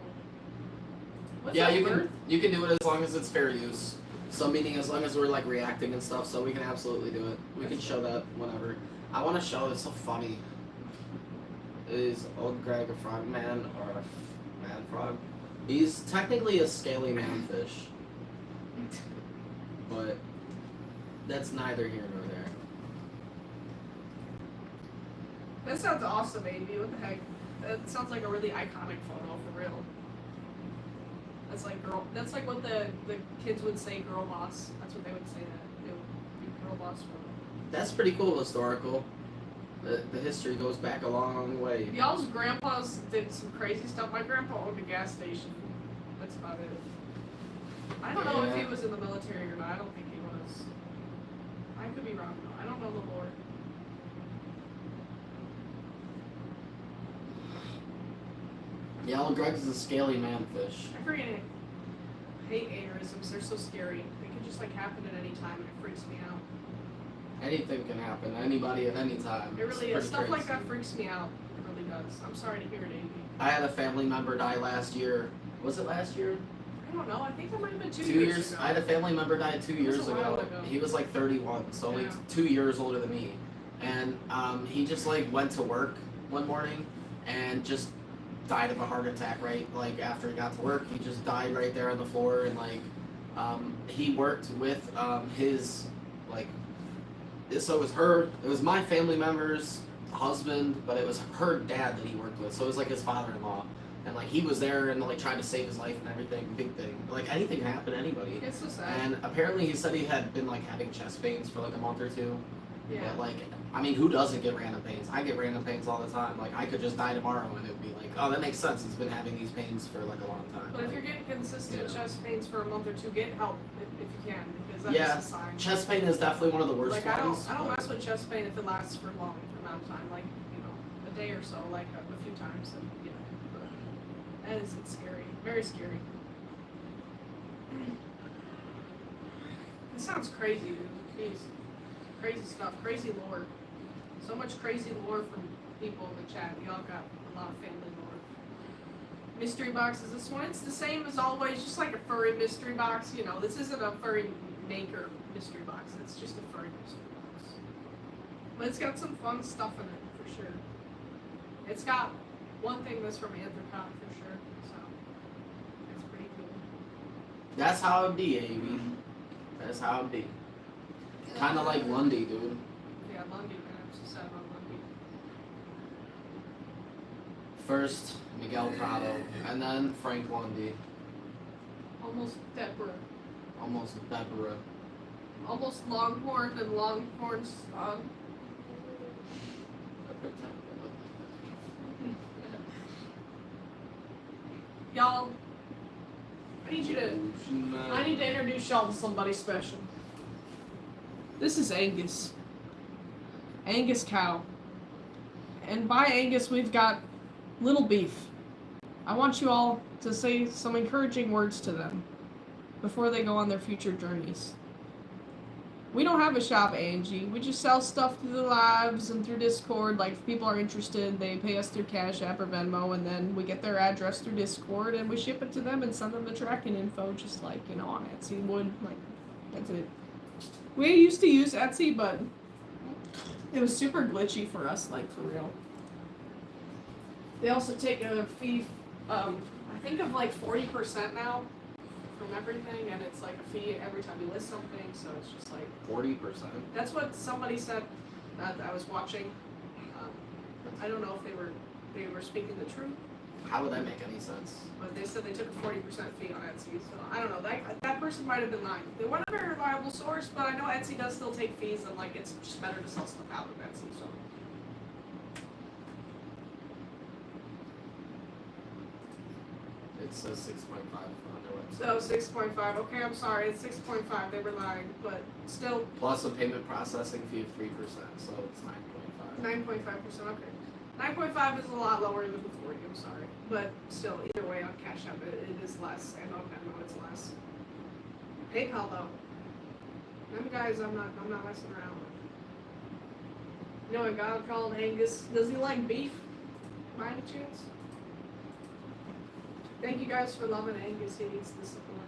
What's Yeah, that you bird? can do it as long as it's fair use. So meaning as long as we're like reacting and stuff, so we can absolutely do it. We can show that whenever. I want to show it's so funny. Is Old Greg a frogman or a man frog? He's technically a scaly manfish, but that's neither here nor there. That sounds awesome, Amy. What the heck? That sounds like a really iconic photo for real. That's like girl. That's like what the kids would say, girl boss. That's what they would say. That it would be girl boss photo. That's pretty cool, historical. The history goes back a long way. Y'all's grandpas did some crazy stuff. My grandpa owned a gas station. That's about it. I don't know if he Yeah. was in the military or not. I don't think he was. I could be wrong though. I don't know the lore. Yeah, Old Greg is a scaly manfish. I freaking hate aneurysms. They're so scary. They can just like happen at any time, and it freaks me out. Anything can happen to anybody at any time. It really It's is. Stuff pretty like crazy. that freaks me out. It really does. I'm sorry to hear it, Amy. I had a family member die last year. Was it last year? I don't know. I think that might have been 2 2 years years. ago. I had a family member die 2 It was years a while ago. ago. He was like 31, so only Yeah. 2 years older than me. and he just like went to work one morning and just died of a heart attack right like after he got to work. He just died right there on the floor, and like he worked with his like, so it was my family member's husband, but it was her dad that he worked with, so it was like his father-in-law, and like he was there and like trying to save his life and everything. Big thing, like anything can happen to anybody. It's so sad. And apparently he said he had been like having chest pains for like a month or two. Yeah. But like, I mean, who doesn't get random pains? I get random pains all the time. Like I could just die tomorrow and it would be like, oh, that makes sense. He's been having these pains for like a long time. But if you're getting consistent Yeah. chest pains for a month or two, get help if you can, because that's Yeah, a sign. chest pain is definitely one of the worst Like ones. I don't mess with chest pain if it lasts for a long amount of time, like a day or so, like a few times, and but that is scary, very scary. It sounds crazy, dude. Jeez. Crazy stuff, crazy lore. So much crazy lore from people in the chat. Y'all got a lot of family lore. Mystery box is this one. It's the same as always, just like a furry mystery box. This isn't a furry maker mystery box. It's just a furry mystery box. But it's got some fun stuff in it for sure. It's got one thing that's from Anthrocon for sure. So it's pretty cool. That's how it be, AB. That's how it be. Kind of like Lundy, dude. Yeah, Lundy, man. I'm so sad about Lundy. First Miguel Prado, and then Frank Lundy. Almost Deborah. Almost Deborah. Almost Longhorn and Longhorn's son. Y'all, I need to introduce y'all to somebody special. This is Angus. Angus cow. And by Angus, we've got Little Beef. I want you all to say some encouraging words to them before they go on their future journeys. We don't have a shop, Angie. We just sell stuff through the lives and through Discord. Like, if people are interested, they pay us through Cash App or Venmo, and then we get their address through Discord, and we ship it to them and send them the tracking info, just like, on Etsy would. Like, that's it. We used to use Etsy, but it was super glitchy for us, like, for real. They also take a fee, I think of like 40% now from everything, and it's like a fee every time you list something, so it's just like 40%. that's what somebody said that I was watching. I don't know if they were speaking the truth, How would that make any sense? but they said they took a 40% fee on Etsy. So I don't know. That person might have been lying. They weren't a very reliable source, but I know Etsy does still take fees, and like it's just better to sell stuff out of Etsy. So It says 6.5 on their website. so 6.5. Okay, I'm sorry. It's 6.5. They were lying, but still Plus a payment processing fee of 3%, so it's 9.5. 9.5%. Okay. 9.5 is a lot lower than the 40. I'm sorry, but still, either way, on Cash App it is less, and on Venmo it's less. PayPal though, them guys, I'm not messing around with. You know a guy called Angus? Does he like beef? By any chance? Thank you guys for loving Angus. He needs the support.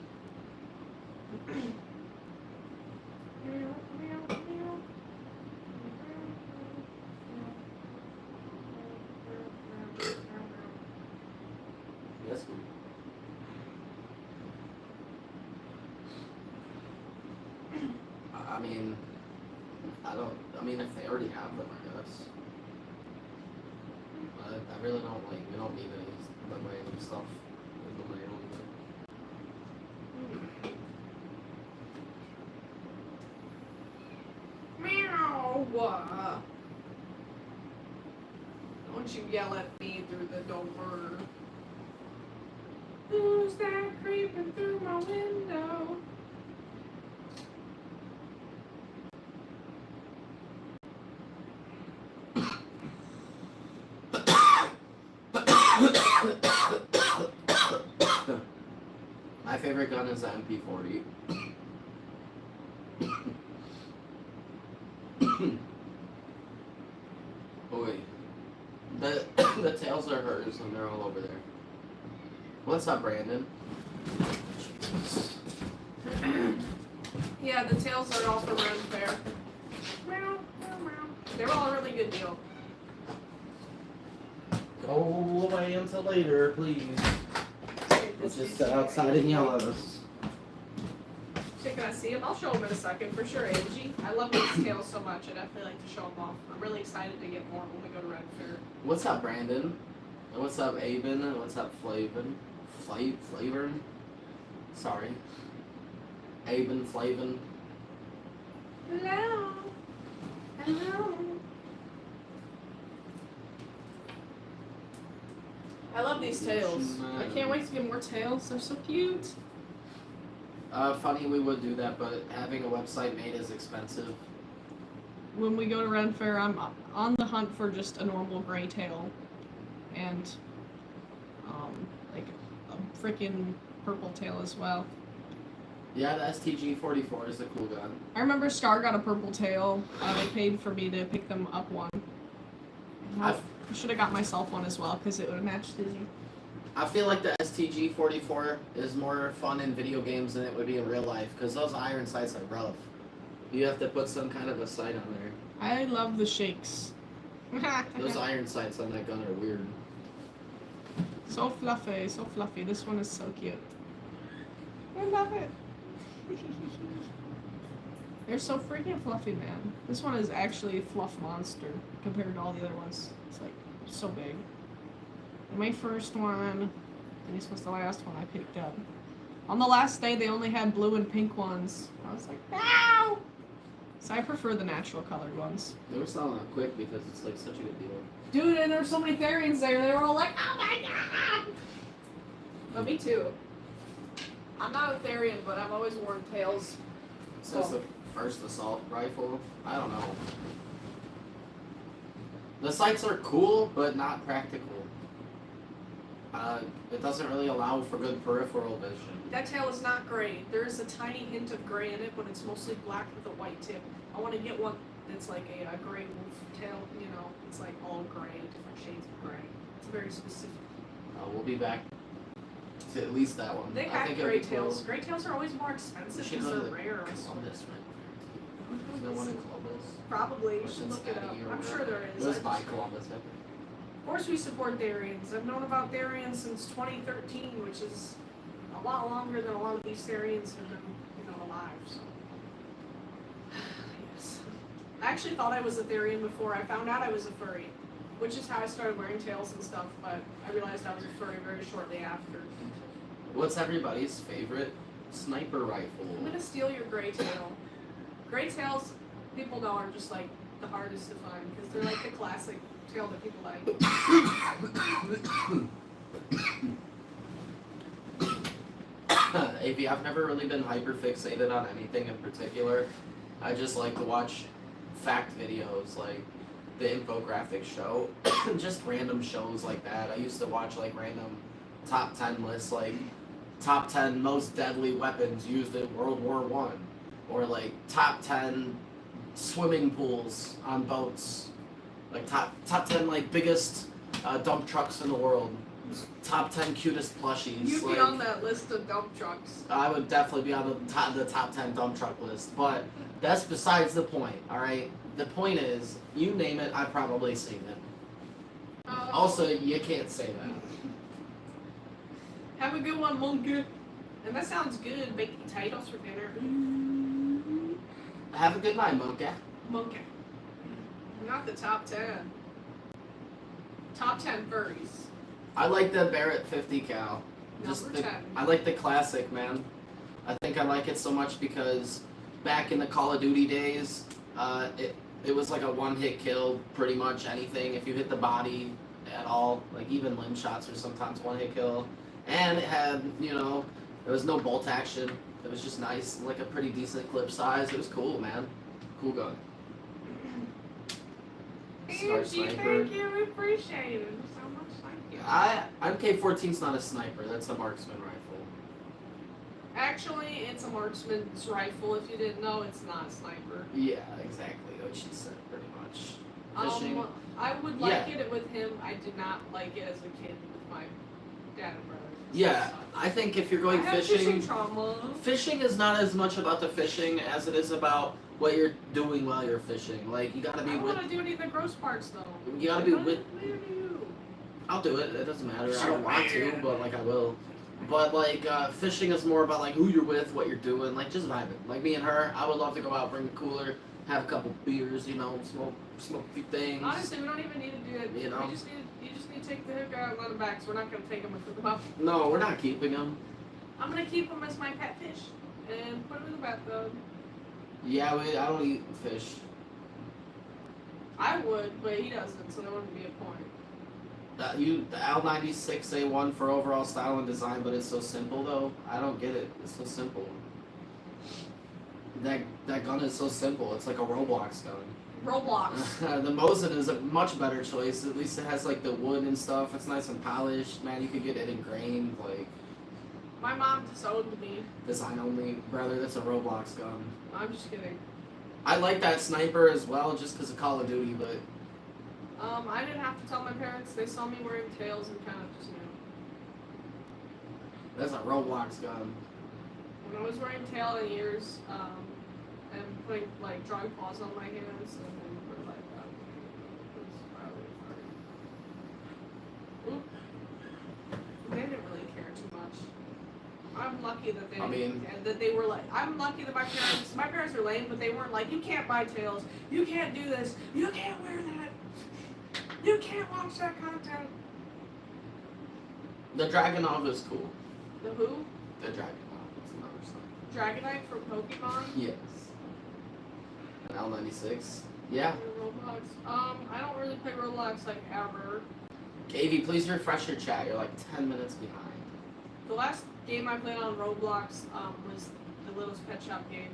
Yes, we. I mean, if they already have them, I guess. But I really don't we don't need any stuff with the Meow. Don't you yell at me through the door. Who's that creeping through my window? My favorite gun is the MP40. Oh wait. The tails are hers and they're all over there. What's up, Brandon? Yeah, the tails are all from Ren Fair. Meow, meow, meow. They were all a really good deal. Go away until later, please. Let's just sit outside and yell at us. So can I see them? I'll show them in a second for sure, Angie. I love these tails so much. I definitely like to show them off. I'm really excited to get more when we go to Red Fair. What's up, Brandon? And what's up, Aben? And what's up, Flavin? Flavin? Sorry. Aben, Flavin. Hello. Hello. I love these tails. I can't wait to get more tails. They're so cute. Funny we would do that, but having a website made is expensive. When we go to Red Fair, I'm on the hunt for just a normal gray tail. And, like a freaking purple tail as well. Yeah, the STG-44 is a cool gun. I remember Scar got a purple tail. They paid for me to pick them up one. I should have got myself one as well because it would have matched Dizzy. I feel like the STG-44 is more fun in video games than it would be in real life because those iron sights are rough. You have to put some kind of a sight on there. I love the shakes. Those iron sights on that gun are weird. So fluffy, so fluffy. This one is so cute. I love it. They're so freaking fluffy, man. This one is actually a fluff monster compared to all the other ones. It's like so big. And my first one, and this was the last one I picked up. On the last day, they only had blue and pink ones. I was like, no! So I prefer the natural colored ones. They were selling out quick because it's like such a good deal. Dude, and there were so many Therians there. They were all like, oh my god! But me too. I'm not a Therian, but I've always worn tails. Since the first assault rifle, I don't know. The sights are cool, but not practical. It doesn't really allow for good peripheral vision. That tail is not gray. There is a tiny hint of gray in it, but it's mostly black with a white tip. I want to get one that's like a gray wolf tail, you know. It's like all gray, different shades of gray. It's very specific. We'll be back to at least that one. They I have think gray it'd be cool. tails. Gray tails are always more expensive We should because go they're to rare. Columbus, right? Is there one in Columbus? Probably. You Or should look it up. Cincinnati or I'm sure whatever. there is. It was I by just- Columbus, I think. Of course we support Therians. I've known about Therians since 2013, which is a lot longer than a lot of these Therians have been, you know, alive, so. Yes. I actually thought I was a Therian before I found out I was a furry, which is how I started wearing tails and stuff, but I realized I was a furry very shortly after. What's everybody's favorite sniper rifle? I'm gonna steal your gray tail. Gray tails, people know, are just like the hardest to find, because they're like the classic tail that people like. AP, I've never really been hyper fixated on anything in particular. I just like to watch fact videos, like the infographic show, just random shows like that. I used to watch like random top 10 lists, like top 10 most deadly weapons used in World War I, or like top 10 swimming pools on boats, like top 10 like biggest dump trucks in the world. Top 10 cutest plushies. You'd be like, on that list of dump trucks. I would definitely be on the top 10 dump truck list, but that's besides the point, alright? The point is, you name it, I've probably seen it. Also, you can't say that. Have a good one, monkey. And that sounds good, baked potatoes for dinner. Have a good night, monkey. Monkey. Not the top 10. Top 10 furries. I like the Barrett 50 cal. Number 10. I like the classic, man. I think I like it so much because back in the Call of Duty days, it was like a one-hit kill, pretty much anything. If you hit the body at all, like even limb shots are sometimes one-hit kill. And it had, you know, there was no bolt action. It was just nice, like a pretty decent clip size. It was cool, man. Cool gun. Star Sniper. Thank you, we appreciate it so much. Thank you. MK14's not a sniper. That's a marksman rifle. Actually, it's a marksman's rifle. If you didn't know, it's not a sniper. Yeah, exactly. What she said, pretty much. Fishing. I would like it with him. I did not like it as a kid with my dad and brother. Yeah, I think if you're I going have fishing trauma. fishing is not as much about the fishing as it is about what you're doing while you're fishing. Like you gotta I be don't with. want to do any of the gross parts though. You gotta be What with. do you? I'll do it. It doesn't matter. I don't want to, but like I will. But like fishing is more about like who you're with, what you're doing, like just vibing. Like me and her, I would love to go out, bring the cooler, have a couple beers, you know, smoke a few things. Honestly, we don't even need to do it. You know? You just need to take the hook out and let him back. So we're not gonna take him and put them up. No, we're not keeping them. I'm gonna keep him as my pet fish and put him in the bathtub. Yeah, I don't eat fish. I would, but he doesn't, so there wouldn't be a point. The L96A1 for overall style and design, but it's so simple though. I don't get it. It's so simple. That gun is so simple. It's like a Roblox gun. Roblox. The Mosin is a much better choice. At least it has like the wood and stuff. It's nice and polished. Man, you could get it engraved. Like My mom disowned me. design only, brother. That's a Roblox gun. I'm just kidding. I like that sniper as well, just because of Call of Duty. But I didn't have to tell my parents. They saw me wearing tails and kind of just knew. that's a Roblox gun. When I was wearing tail and ears, and putting like drawing paws on my hands, and then we're like, it was probably fine. Oop. They didn't really care too much. I'm lucky that they. I mean- and that they were like. I'm lucky that my parents are lame, but they weren't like, you can't buy tails, you can't do this, you can't wear that, you can't watch that content. The Dragonov is cool. The who? The Dragonov. It's another song. Dragonite from Pokemon. Yes. An L96. Yeah. Roblox. I don't really play Roblox like ever. Avy, please refresh your chat. You're like 10 minutes behind. The last game I played on Roblox was the Littlest Pet Shop game.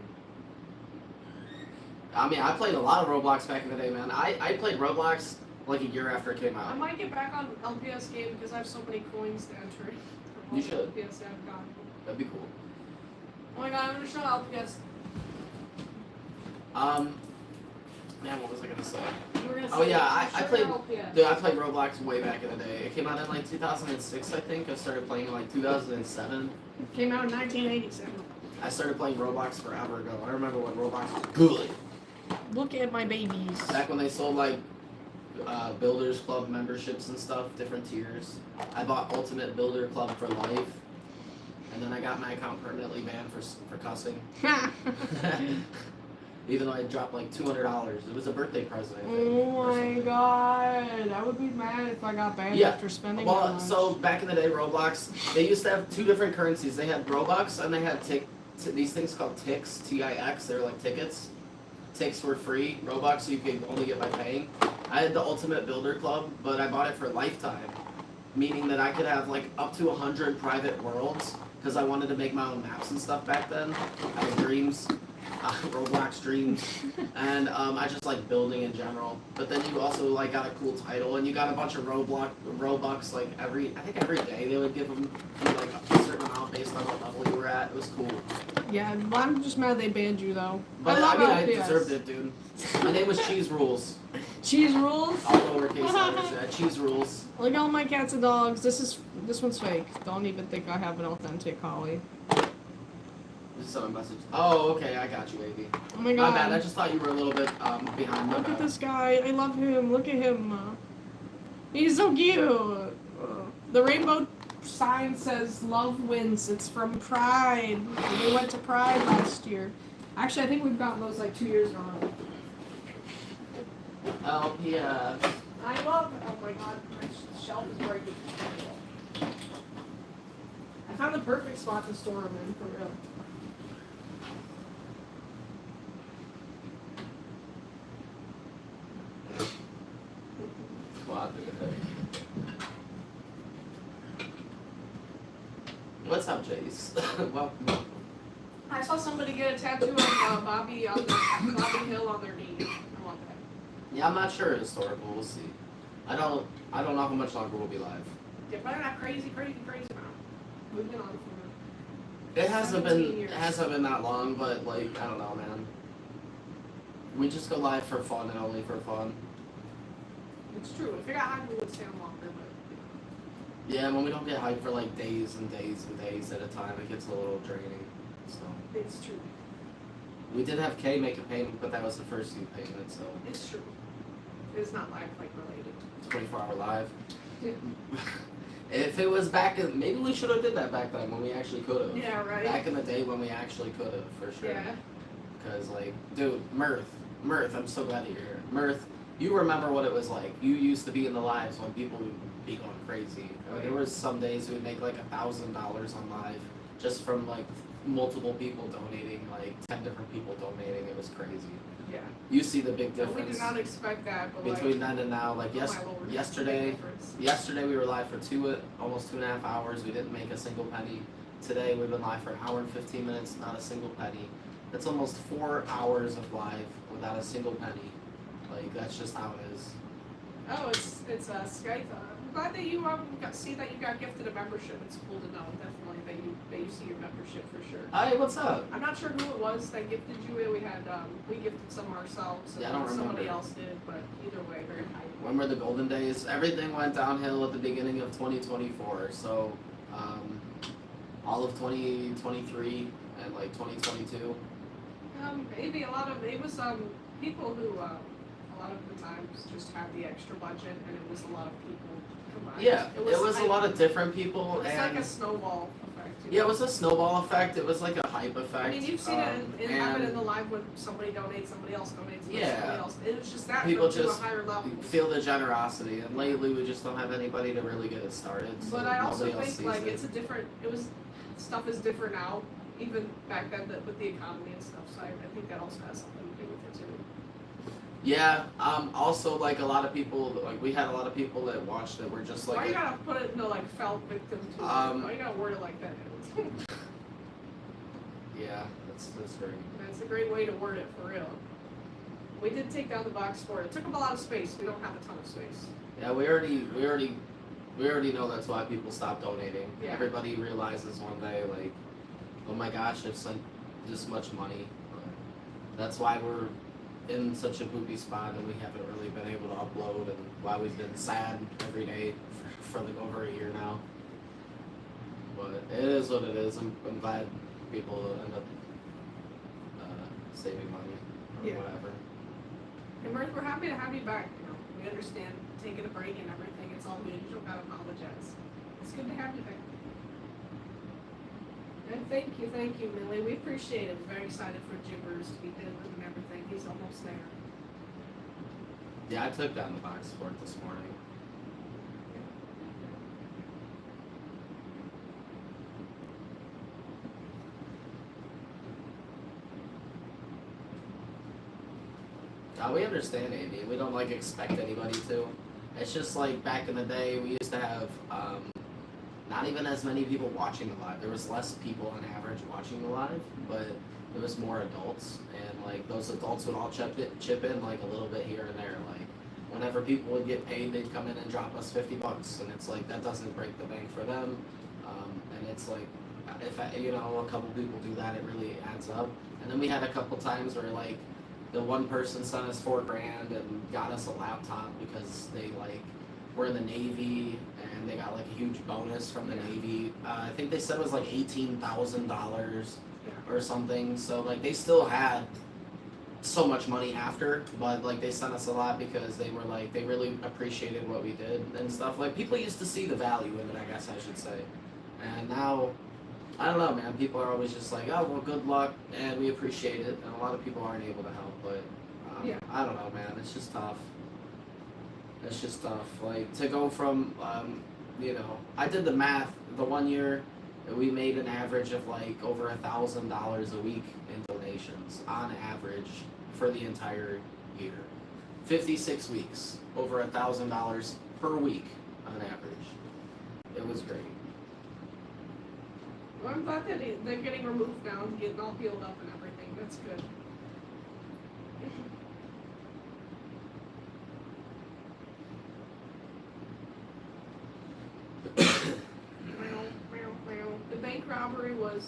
I mean, I played a lot of Roblox back in the day, man. I played Roblox like a year after it came I out. might get back on LPS game because I have so many coins to enter. You should. LPS I've gotten. That'd be cool. Oh my god, I'm gonna show LPS. Man, what was I gonna say? We're gonna Oh, see- yeah, I show played- your LPS. Dude, I played Roblox way back in the day. It came out in like 2006, I think. I started playing in like 2007. Came out in 1987. I started playing Roblox forever ago. I remember when Roblox was good. Look at my babies. Back when they sold like Builders Club memberships and stuff, different tiers. I bought Ultimate Builder Club for life, and then I got my account permanently banned for cussing. Even though I dropped like $200, it was a birthday present. I think, Oh or my something. god, I would be mad if I got banned Yeah. after spending that Well, much. so back in the day, Roblox, they used to have two different currencies. They had Robux and they had these things called ticks, T-I-X. They're like tickets. Ticks were free. Robux you could only get by paying. I had the Ultimate Builder Club, but I bought it for lifetime, meaning that I could have like up to 100 private worlds because I wanted to make my own maps and stuff back then. I had dreams. Roblox dreams, and I just like building in general. But then you also like got a cool title, and you got a bunch of Robux like I think every day they would give them like a certain amount based on what level you were at. It was cool. Yeah, I'm just mad they banned you though. But love I LPS. deserved it, dude. My name was Cheese Rules. Cheese rules. All lowercase letters. Cheese Rules. Look at all my cats and dogs. This one's fake. Don't even think I have an authentic collie. Just sent a message. Oh, okay, I got you, baby. Oh my My god. bad. I just thought you were a little bit behind. My Look at bad. this guy. I love him. Look at him. He's so cute. The rainbow sign says love wins. It's from Pride. We went to Pride last year. Actually, I think we've gotten those like 2 years in a row. LPS. I love. Oh my god, my shelf is breaking. I found the perfect spot to store them in, for real. Wow, dude. What's up, Jace? Welcome. I saw somebody get a tattoo of Bobby Hill on their knee. I want that. Yeah, I'm not sure historical. We'll see. I don't know how much longer we'll be live. Yeah, but not crazy amount. We've been on for It hasn't 17 been years. that long, but like I don't know, man. We just go live for fun and only for fun. It's true. If I got hungry, we would stay on longer, Yeah, when we don't get hyped for like days and days and days at a time, it gets a little draining. So It's true. we did have Kay make a payment, but that was the Fursuit payment, so It's true. It's not life like related. 24-hour live. Yeah. If it was back in, maybe we should have did that back then when we actually could have. Yeah, right. Back in the day when we actually could have, for sure. Yeah. Because like, dude, Mirth, I'm so glad you're here. Mirth, you remember what it was like. You used to be in the lives when people would be going crazy. There was some days we'd make like $1,000 on live just from like multiple people donating, like 10 different people donating. It was crazy. Yeah. You see the big But we difference did not expect that, but between like, then and now. Like oh my Lord, yesterday, big difference. yesterday we were live for almost 2.5 hours. We didn't make a single penny. Today we've been live for 1 hour and 15 minutes, not a single penny. That's almost 4 hours of live without a single penny. Like that's just how it is. Oh, it's Skype. I'm glad that you see that you got gifted a membership. It's cool to know, definitely, that you see your membership for sure. Hi, what's up? I'm not sure who it was that gifted you it. We had we gifted some ourselves, and Yeah, I don't somebody remember. else did, but either way, very high. When were the golden days? Everything went downhill at the beginning of 2024. So, all of 2023 and like 2022. Maybe it was people who a lot of the times just had the extra budget, and it was a lot of people combined. Yeah, it was a hype. lot of different people, It's and like a snowball effect. yeah, it was a snowball effect. It was like a hype effect. I mean, you've seen it happen in and the live when somebody donates, somebody else donates, Yeah. somebody else. It was just that People to just a higher level. feel the generosity, and lately we just don't have anybody to really get it started. So But I also nobody else think sees like it. stuff is different now, even back then with the economy and stuff. So I think that also has something to do with it too. Yeah. Also, like a lot of people, like we had a lot of people that watched it were just like. Why you gotta put it into like felt victim too? Why you gotta word it like that? Yeah, that's great. That's a great way to word it for real. We did take down the box for it. It took up a lot of space. We don't have a ton of space. Yeah, we already know that's why people stop donating. Yeah. Everybody realizes one day, like, oh my gosh, I've sent this much money. That's why we're in such a poopy spot and we haven't really been able to upload, and why we've been sad every day for like over a year now. But it is what it is. I'm glad people end up saving money or Yeah. whatever. And we're happy to have you back. You know, we understand taking a break and everything. It's all good. You don't gotta apologize. It's good to have you back. And thank you, Millie. We appreciate it. We're very excited for Jibbers to be delivered and everything. He's almost there. Yeah, I took down the box for it this morning. We understand, Amy. We don't like expect anybody to. It's just like back in the day, we used to have not even as many people watching the live. There was less people on average watching the live, but there was more adults, and like those adults would all chip in like a little bit here and there. Like whenever people would get paid, they'd come in and drop us $50, and it's like that doesn't break the bank for them. And it's like if a couple people do that, it really adds up. And then we had a couple times where like the one person sent us $4,000 and got us a laptop because they like were in the Navy and they got like a huge bonus from the Navy. I think they said it was like $18,000 or something. So like they still had so much money after, but like they sent us a lot because they were like they really appreciated what we did and stuff. Like people used to see the value in it, I guess I should say. And now I don't know, man. People are always just like, oh, well, good luck, and we appreciate it. And a lot of people aren't able to help, but I don't know, man. It's just tough. It's just tough. Like, to go from, I did the math. The 1 year, we made an average of, like, over $1,000 a week in donations, on average, for the entire year. 56 weeks, over $1,000 per week, on average. It was great. Well, I'm glad that they're getting removed now and getting all healed up and everything. That's good. The bank robbery was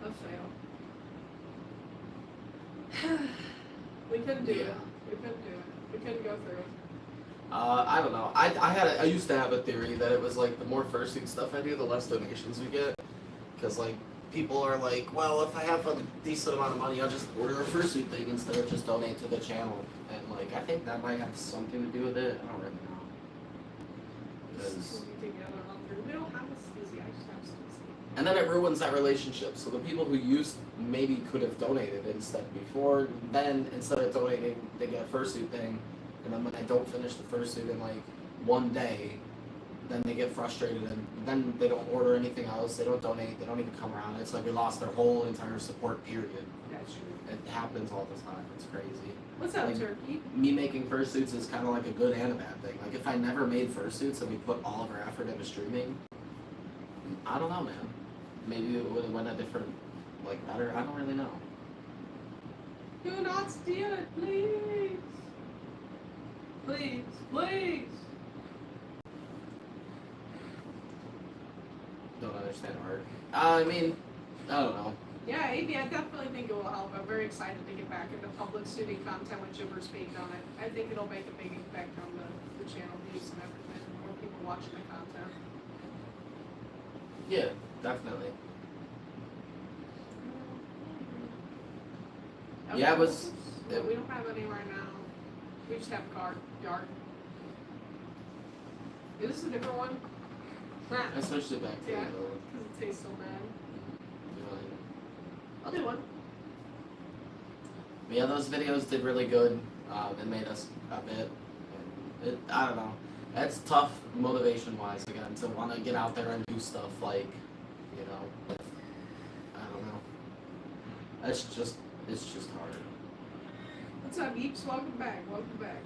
a fail. We couldn't do it. We couldn't do it. We couldn't go through it. I don't know. I used to have a theory that it was like the more fursuit stuff I do, the less donations we get. Because like people are like, well, if I have a decent amount of money, I'll just order a fursuit thing instead of just donate to the channel. And like I think that might have something to do with it. I don't really know. Because We don't have a Stizzy, I just have Stizzy. and then it ruins that relationship. So the people who used maybe could have donated instead before, then instead of donating, they get a fursuit thing, and then when they don't finish the fursuit in like one day, then they get frustrated and then they don't order anything else. They don't donate. They don't even come around. It's like we lost their whole entire support period. That's true. It happens all the time. It's crazy. What's up, Like, Turkey? Me making fursuits is kind of like a good and a bad thing. Like if I never made fursuits and we put all of our effort into streaming, I don't know, man. Maybe it would have went a different, like better. I don't really know. Do not steal it, please. Please, please. Don't understand art. I mean, I don't know. Yeah, Amy, I definitely think it will help. I'm very excited to get back into public shooting content with Jibbers being on it. I think it'll make a big impact on the channel views and everything, and more people watching the content. Yeah, definitely. Yeah, it was. No, we don't have any right now. We just have yard. Is this a different one? Nah, I switched it back to Yeah. the other one. because it tastes so bad. Really. I'll do one. But yeah, those videos did really good. It made us a bit. And I don't know. It's tough motivation-wise again to want to get out there and do stuff like, you know, I don't know. It's just hard. What's up, Eeps? Welcome back. Welcome back.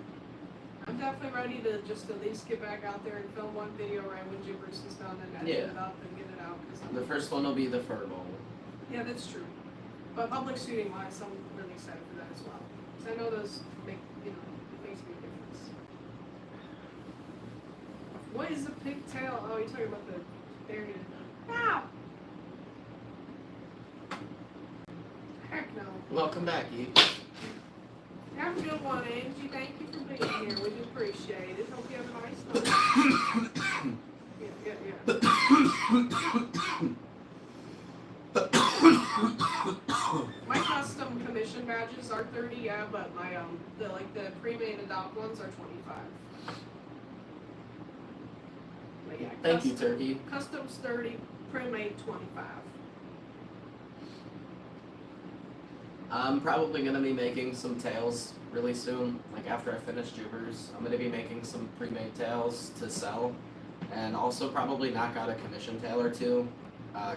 I'm definitely ready to just at least get back out there and film one video right when Jibbers is done and edit it up and get it out. The first one will be the fur bowl. Yeah, that's true. But public shooting wise, I'm really excited for that as well. Because I know those make, it makes a big difference. What is a pigtail? Oh, you're talking about the area. No! Heck no. Welcome back, Eve. Have a good one, Angie. Thank you for being here. We do appreciate it. Hope you have a nice night. My custom commission badges are 30, yeah, but my the pre-made adopt ones are 25. But yeah, Thank you, Turkey. Customs 30, pre-made 25. I'm probably gonna be making some tails really soon. Like after I finish Jubers, I'm gonna be making some pre-made tails to sell, and also probably knock out a commission tail or two,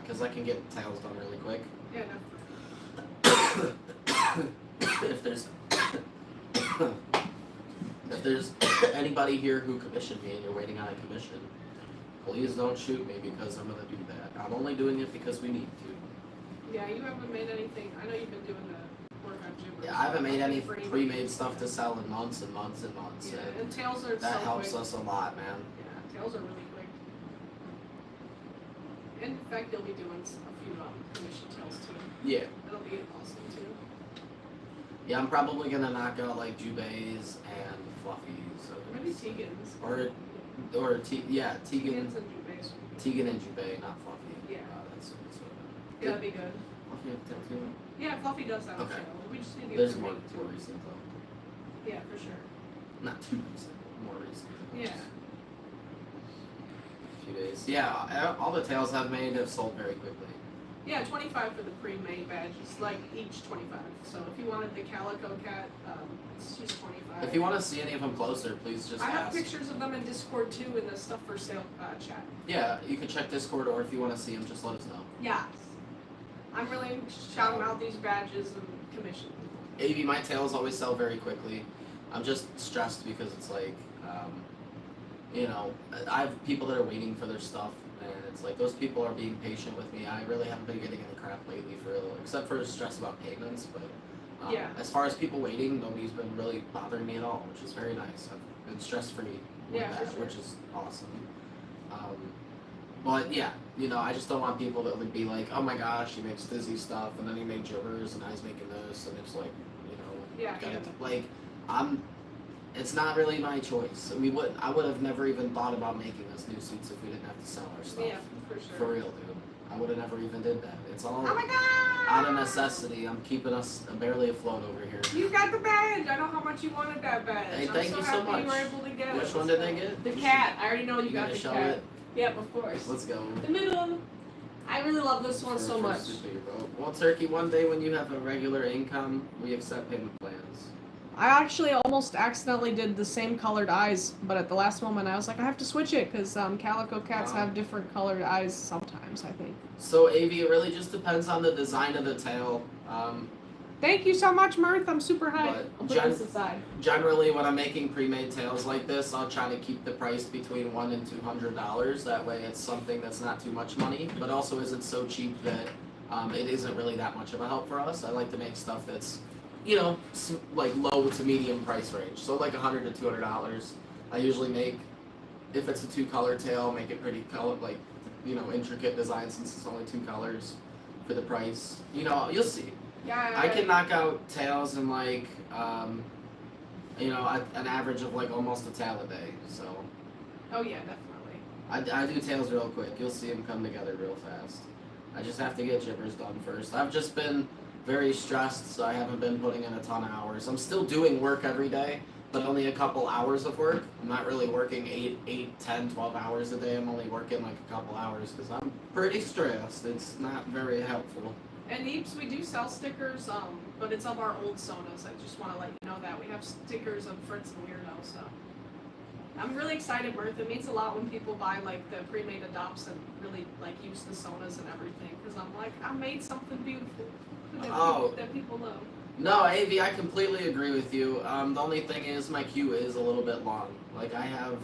because I can get tails done really quick. Yeah, if there's anybody here who commissioned me and you're waiting on a commission, please don't shoot me because I'm gonna do that. I'm only doing it because we need to. Yeah, you haven't made anything. I know you've been doing the work on Jibbers. Yeah, I haven't made any Pretty pre-made stuff to sell in months and months and months. Yeah, And and tails are that so helps quick. us a lot, man. Yeah, tails are really quick. And in fact, you'll be doing a few commission tails too. Yeah. That'll be awesome too. Yeah, I'm probably gonna knock out like Jubays and Fluffies. Maybe Tegan's. Or Tegan. Tegan's and Jubays. Tegan and Jubay, not Fluffy. Yeah. That's Yeah, that'd be good. Fluffy have tail too? Yeah, Fluffy does have a Okay. tail. We just need to get There's some more meat. recent though. Yeah, for sure. Not too recent, more recent. Yeah. A few days. Yeah, all the tails I've made have sold very quickly. Yeah, 25 for the pre-made badges, like each 25. So if you wanted the Calico Cat, she's 25. If you want to see any of them closer, please just I have ask. pictures of them in Discord too in the stuff for sale chat. Yeah, you can check Discord, or if you want to see them, just let us know. Yes. I'm really shouting out these badges and commission. AV, my tails always sell very quickly. I'm just stressed because it's like, I have people that are waiting for their stuff, and it's like those people are being patient with me. I really haven't been getting any crap lately for real, except for stress about payments. But Yeah. as far as people waiting, nobody's been really bothering me at all, which is very nice. I've been stress free with Yeah, for that, sure. which is awesome. But yeah, I just don't want people that would be like, oh my gosh, he makes Dizzy stuff, and then he made Jibbers, and now he's making this, and it's like, Yeah, gotta, yeah. like, it's not really my choice. I would have never even thought about making us new suits if we didn't have to sell our stuff. Yeah, for sure. For real, dude. I would have never even did that. It's all Oh my god! out of necessity. I'm keeping us barely afloat over here. You got the badge. I know how much you wanted that badge. Hey, I'm thank so you so happy much. you were able to get it. Which one did they get? The cat. I already know you got gonna the show cat. it? Yep, of course. Let's go. The middle. I really love this one so much. Well, Turkey, one day when you have a regular income, we accept payment plans. I actually almost accidentally did the same colored eyes, but at the last moment I was like, I have to switch it because calico cats have different colored eyes sometimes, I think. So, Avi, it really just depends on the design of the tail. Thank you so much, Mirth. I'm super hyped. But I'll put this aside. Generally, when I'm making pre-made tails like this, I'll try to keep the price between $100 and $200. That way, it's something that's not too much money, but also isn't so cheap that it isn't really that much of a help for us. I like to make stuff that's, you know, like low to medium price range. So like $100 to $200. I usually make, if it's a 2-color tail, make it pretty like, you know, intricate design since it's only 2 colors for the price. You know, you'll see. Yeah. I can knock out tails in like, you know, an average of like almost a tail a day. So. Oh yeah, definitely. I do tails real quick. You'll see them come together real fast. I just have to get gibbers done first. I've just been very stressed, so I haven't been putting in a ton of hours. I'm still doing work every day, but only a couple hours of work. I'm not really working 8, 10, 12 hours a day. I'm only working like a couple hours because I'm pretty stressed. It's not very helpful. And Eeps, we do sell stickers, but it's of our old Sonas. I just want to let you know that. We have stickers of Fritz and Weirdo, so. I'm really excited, Mirth. It means a lot when people buy, like, the pre-made adopts and really, like, use the Sonas and everything. Because I'm like, I made something beautiful that people love. No, Avi, I completely agree with you. The only thing is my queue is a little bit long. Like, I have,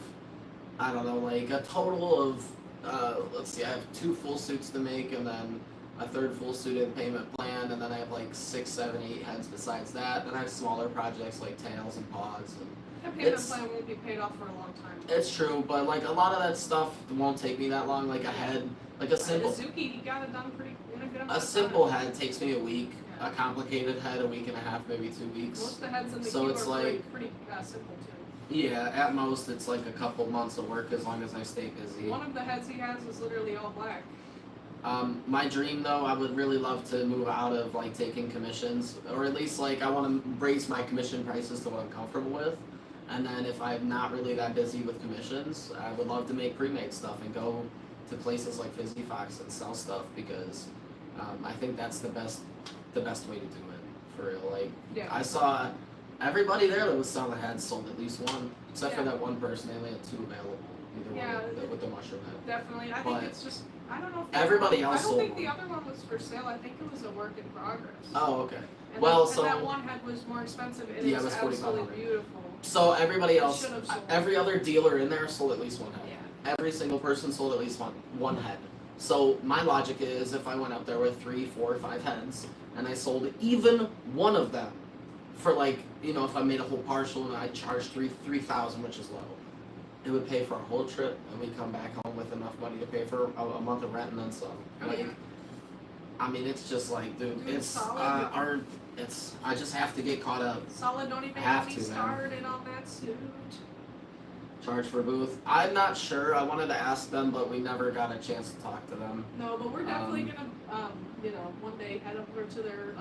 I don't know, like, a total of, let's see, I have 2 full suits to make, and then a 3rd full suit in payment plan, and then I have like 6, 7, 8 heads besides that. Then I have smaller projects like tails and paws. And that payment plan won't be paid off for a long time. It's true, but like a lot of that stuff won't take me that long. Like a head, like a simple. Suzuki, he got it done pretty in a good amount A simple head takes me a week. Yeah. A complicated head, a week and a half, maybe 2 weeks. Most of the heads in the so queue it's are like, pretty simple too. Yeah, at most it's like a couple months of work as long as I stay busy. One of the heads he has is literally all black. My dream though, I would really love to move out of like taking commissions, or at least like I want to raise my commission prices to what I'm comfortable with. And then if I'm not really that busy with commissions, I would love to make pre-made stuff and go to places like Fizzy Fox and sell stuff because I think that's the best way to do it for real. Like I saw everybody there that was selling had sold at least one, except for that one person. They only had 2 available. Either one with the mushroom head. Definitely, I think it's just. I don't know if everybody else sold. I don't think the other one was for sale. I think it was a work in progress. Oh, okay. And well, and that one head was more expensive and it was absolutely beautiful. So everybody else, every other dealer in there sold at least one head. Yeah. Every single person sold at least one head. So my logic is if I went up there with 3, 4, 5 heads and I sold even one of them for like, you know, if I made a whole partial and I charged $3,000, which is low, it would pay for our whole trip and we come back home with enough money to pay for a month of rent and then some. Like, I mean, it's just like, dude, it's I just have to get caught up. Solid, don't even get me started on that suit. Charge for booth. I'm not sure. I wanted to ask them, but we never got a chance to talk to them. No, but we're definitely gonna, you know, one day head over to their,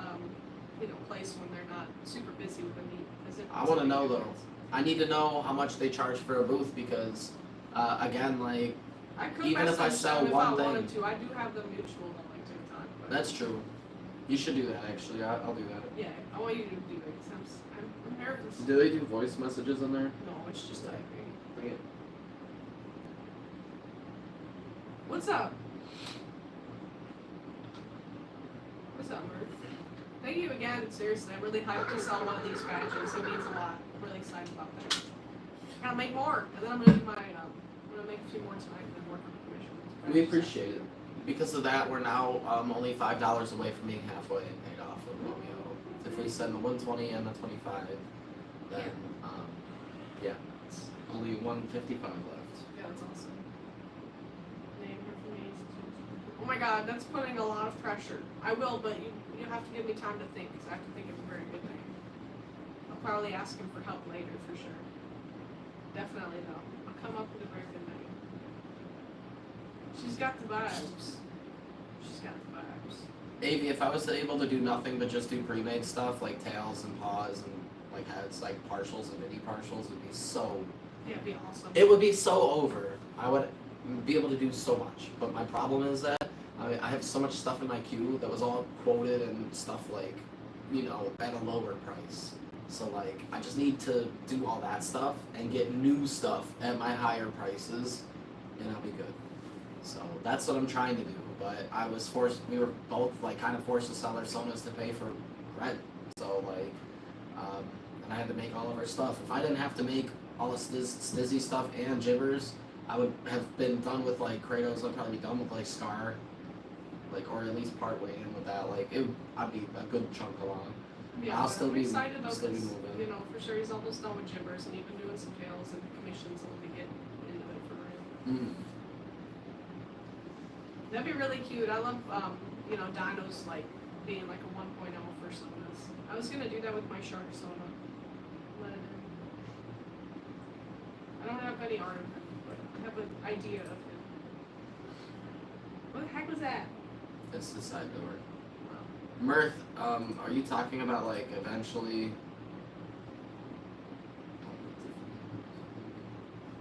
you know, place when they're not super busy with the meat. I want to know though. I need to know how much they charge for a booth because, again, like, even if I sell one thing. I do have them mutual on like TikTok. That's true. You should do that actually. I'll do that. Yeah, I want you to do it because I'm nervous. Do they do voice messages in there? No, it's just typing. Bring it. What's up? What's up, Murph? Thank you again. Seriously, I'm really hyped to sell one of these badges. It means a lot. I'm really excited about that. I gotta make more, and then I'm gonna do my. I'm gonna make a few more tonight and then work on the commission. We appreciate it. Because of that, we're now only $5 away from being halfway paid off of what we owe. If we send the 120 and the 25, then yeah, it's only 155 left. Yeah, that's awesome. Oh my God, that's putting a lot of pressure. I will, but you have to give me time to think because I have to think of a very good name. probably ask him for help later for sure. Definitely though. I'll come up with a great good name. She's got the vibes. She's got the vibes. Avi, if I was able to do nothing but just do pre-made stuff like tails and paws and like heads, like partials and mini partials, it'd be so. Yeah, it'd be awesome. It would be so over. I would be able to do so much. But my problem is that I have so much stuff in my queue that was all quoted and stuff like, you know, at a lower price. So like, I just need to do all that stuff and get new stuff at my higher prices, and I'll be good. So that's what I'm trying to do. But we were both like kind of forced to sell our Sonas to pay for rent. So like, and I had to make all of our stuff. If I didn't have to make all the Stizzy stuff and Jibbers, I would have been done with like Kratos. I'd probably be done with like Scar, like, or at least part way in with that. Like, I'd be a good chunk along. Yeah, I'll still I'm be excited though, still be 'cause, moving. you know, for sure he's almost done with Jibbers and even doing some tails and commissions and we get into it for real. That'd be really cute. I love, you know, dinos like being like a 1.0 for Sonas. I was gonna do that with my Shark Sona. Let it in. I don't have any art of him, but I have an idea of him. What the heck was that? It's the side door. Mirth, are you talking about like eventually?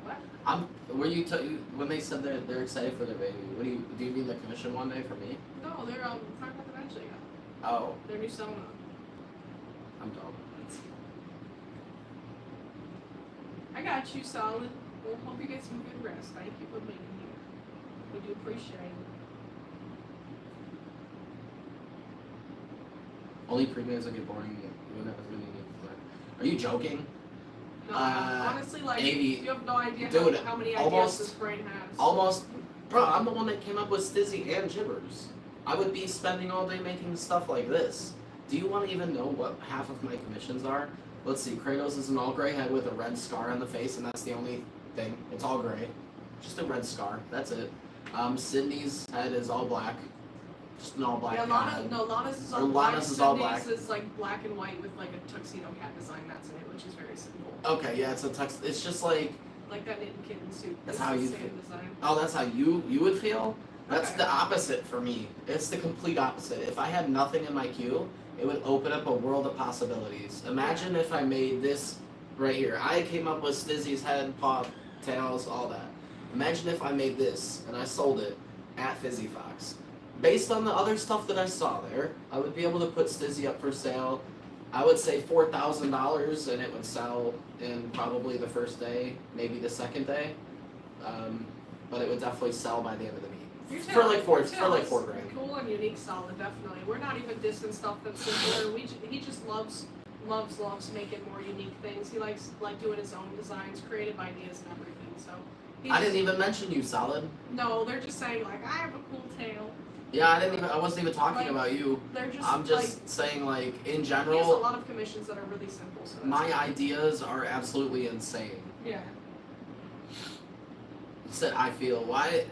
What? Were you when they said they're excited for their baby? What do you mean the commission one day for me? No, they're talking about the eventually. Oh, Their new Sona. I'm dumb. I got you, solid. Well, hope you get some good rest. Thank you for being here. We do appreciate it. Only pre-mades that get boring. You wouldn't have as many needs. Are you joking? No, honestly, like, Avi, you have no idea dude, how many almost- ideas this brain has. Almost, bro. I'm the one that came up with Stizzy and Jibbers. I would be spending all day making stuff like this. Do you want to even know what half of my commissions are? Let's see. Kratos is an all gray head with a red scar on the face, and that's the only thing. It's all gray, just a red scar. That's it. Sydney's head is all black, just an all black. Yeah, head. Lana's is Or all black. Lana's is all black. Cindy's is like black and white with like a tuxedo cat design. That's in it, which is very simple. Okay, yeah, it's a tux. It's just like. Like that knitted kitten suit. That's It's how the you same feel. design. Oh, that's how you would feel? That's Okay. the opposite for me. It's the complete opposite. If I had nothing in my queue, it would open up a world of possibilities. Imagine if I made this right here. I came up with Stizzy's head, paw, tails, all that. Imagine if I made this and I sold it at Fizzy Fox. Based on the other stuff that I saw there, I would be able to put Stizzy up for sale. I would say $4,000 and it would sell in probably the first day, maybe the second day. But it would definitely sell by the end of the meet. For like $4 grand. Cool and unique, solid, definitely. We're not even dissing stuff that's simpler. He just loves making more unique things. He likes like doing his own designs, creative ideas and everything. So I didn't even mention you, Solid. No, they're just saying like I have a cool tail. Yeah, I wasn't even talking about you. They're just I'm just like, saying like in he has a general, lot of commissions that are really simple. So that's my cool. ideas are absolutely insane. Yeah. You said I feel. Why?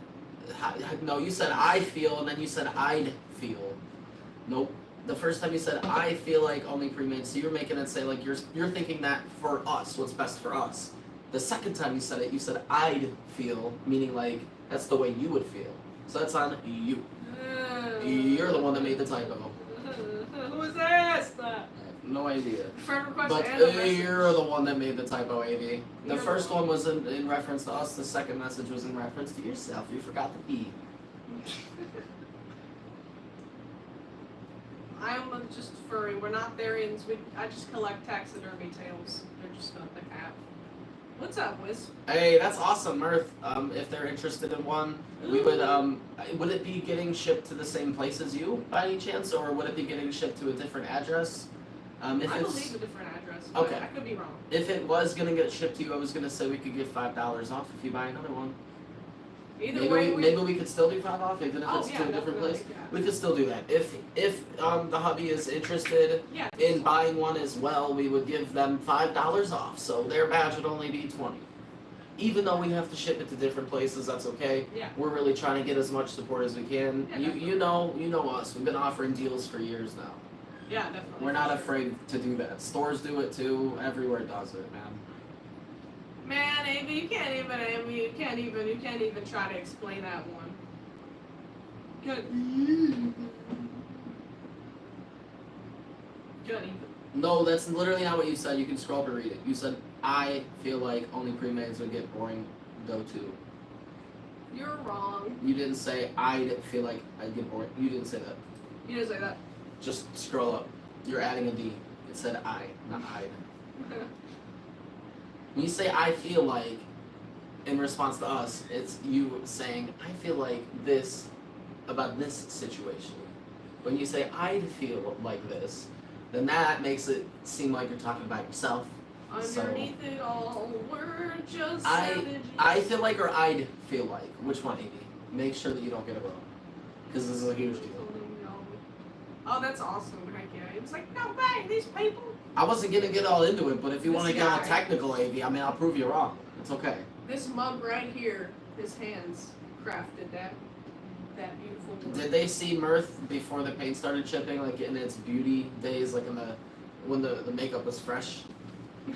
No, you said I feel, and then you said I'd feel. Nope. The first time you said I feel like only pre-made, so you're making it say like you're thinking that for us, what's best for us. The second time you said it, you said I'd feel, meaning like that's the way you would feel. So that's on you. You're the one that made the typo. Who is this? I have no idea. Friend request But and a message. you're the one that made the typo, AV. The You're first the one was in reference to us. The second message was in reference to yourself. You forgot the E. I'm just furry. We're not Therians. I just collect taxidermy tails. They're just not the cat. What's up, Wiz? Hey, that's awesome, Mirth. If they're interested in one, we would it be getting shipped to the same place as you by any chance, or would it be getting shipped to a different address? If I it's believe a different address, but Okay. I could be wrong. if it was gonna get shipped to you, I was gonna say we could get $5 off if you buy another one. Either Maybe way, maybe we could still do 5 off, even if Oh, it's yeah, to a different definitely, place. yeah. We could still do that. If the hubby is interested Yeah. in buying one as well, we would give them $5 off. So their badge would only be 20. Even though we have to ship it to different places, that's okay. Yeah. We're really trying to get as much support as we can. Yeah, You know us. We've been offering deals for years now. Yeah, definitely. We're not afraid to do that. Stores do it too. Everywhere does it, man. Man, Amy, you can't even try to explain that one. Good. Good even. No, that's literally not what you said. You can scroll up and read it. You said, I feel like only pre-mades would get boring, go to. You're wrong. You didn't say, I'd feel like I'd get bored. You didn't say that. You didn't say that. Just scroll up. You're adding a D. It said I, not I'd. When you say, I feel like, in response to us, it's you saying, I feel like this about this situation. When you say, I'd feel like this, then that makes it seem like you're talking about yourself. Underneath it all, we're just I savages. feel like or I'd feel like. Which one, Amy? Make sure that you don't get it wrong. Because this is a huge deal. Oh, that's awesome. Heck yeah. It was like, no way, these people. I wasn't going to get all into it, but if you This want to get all guy. technical, Amy, I mean, I'll prove you wrong. It's okay. This mug right here, his hands crafted that beautiful wood. Did they see Mirth before the paint started chipping, like in its beauty days, like when the makeup was fresh?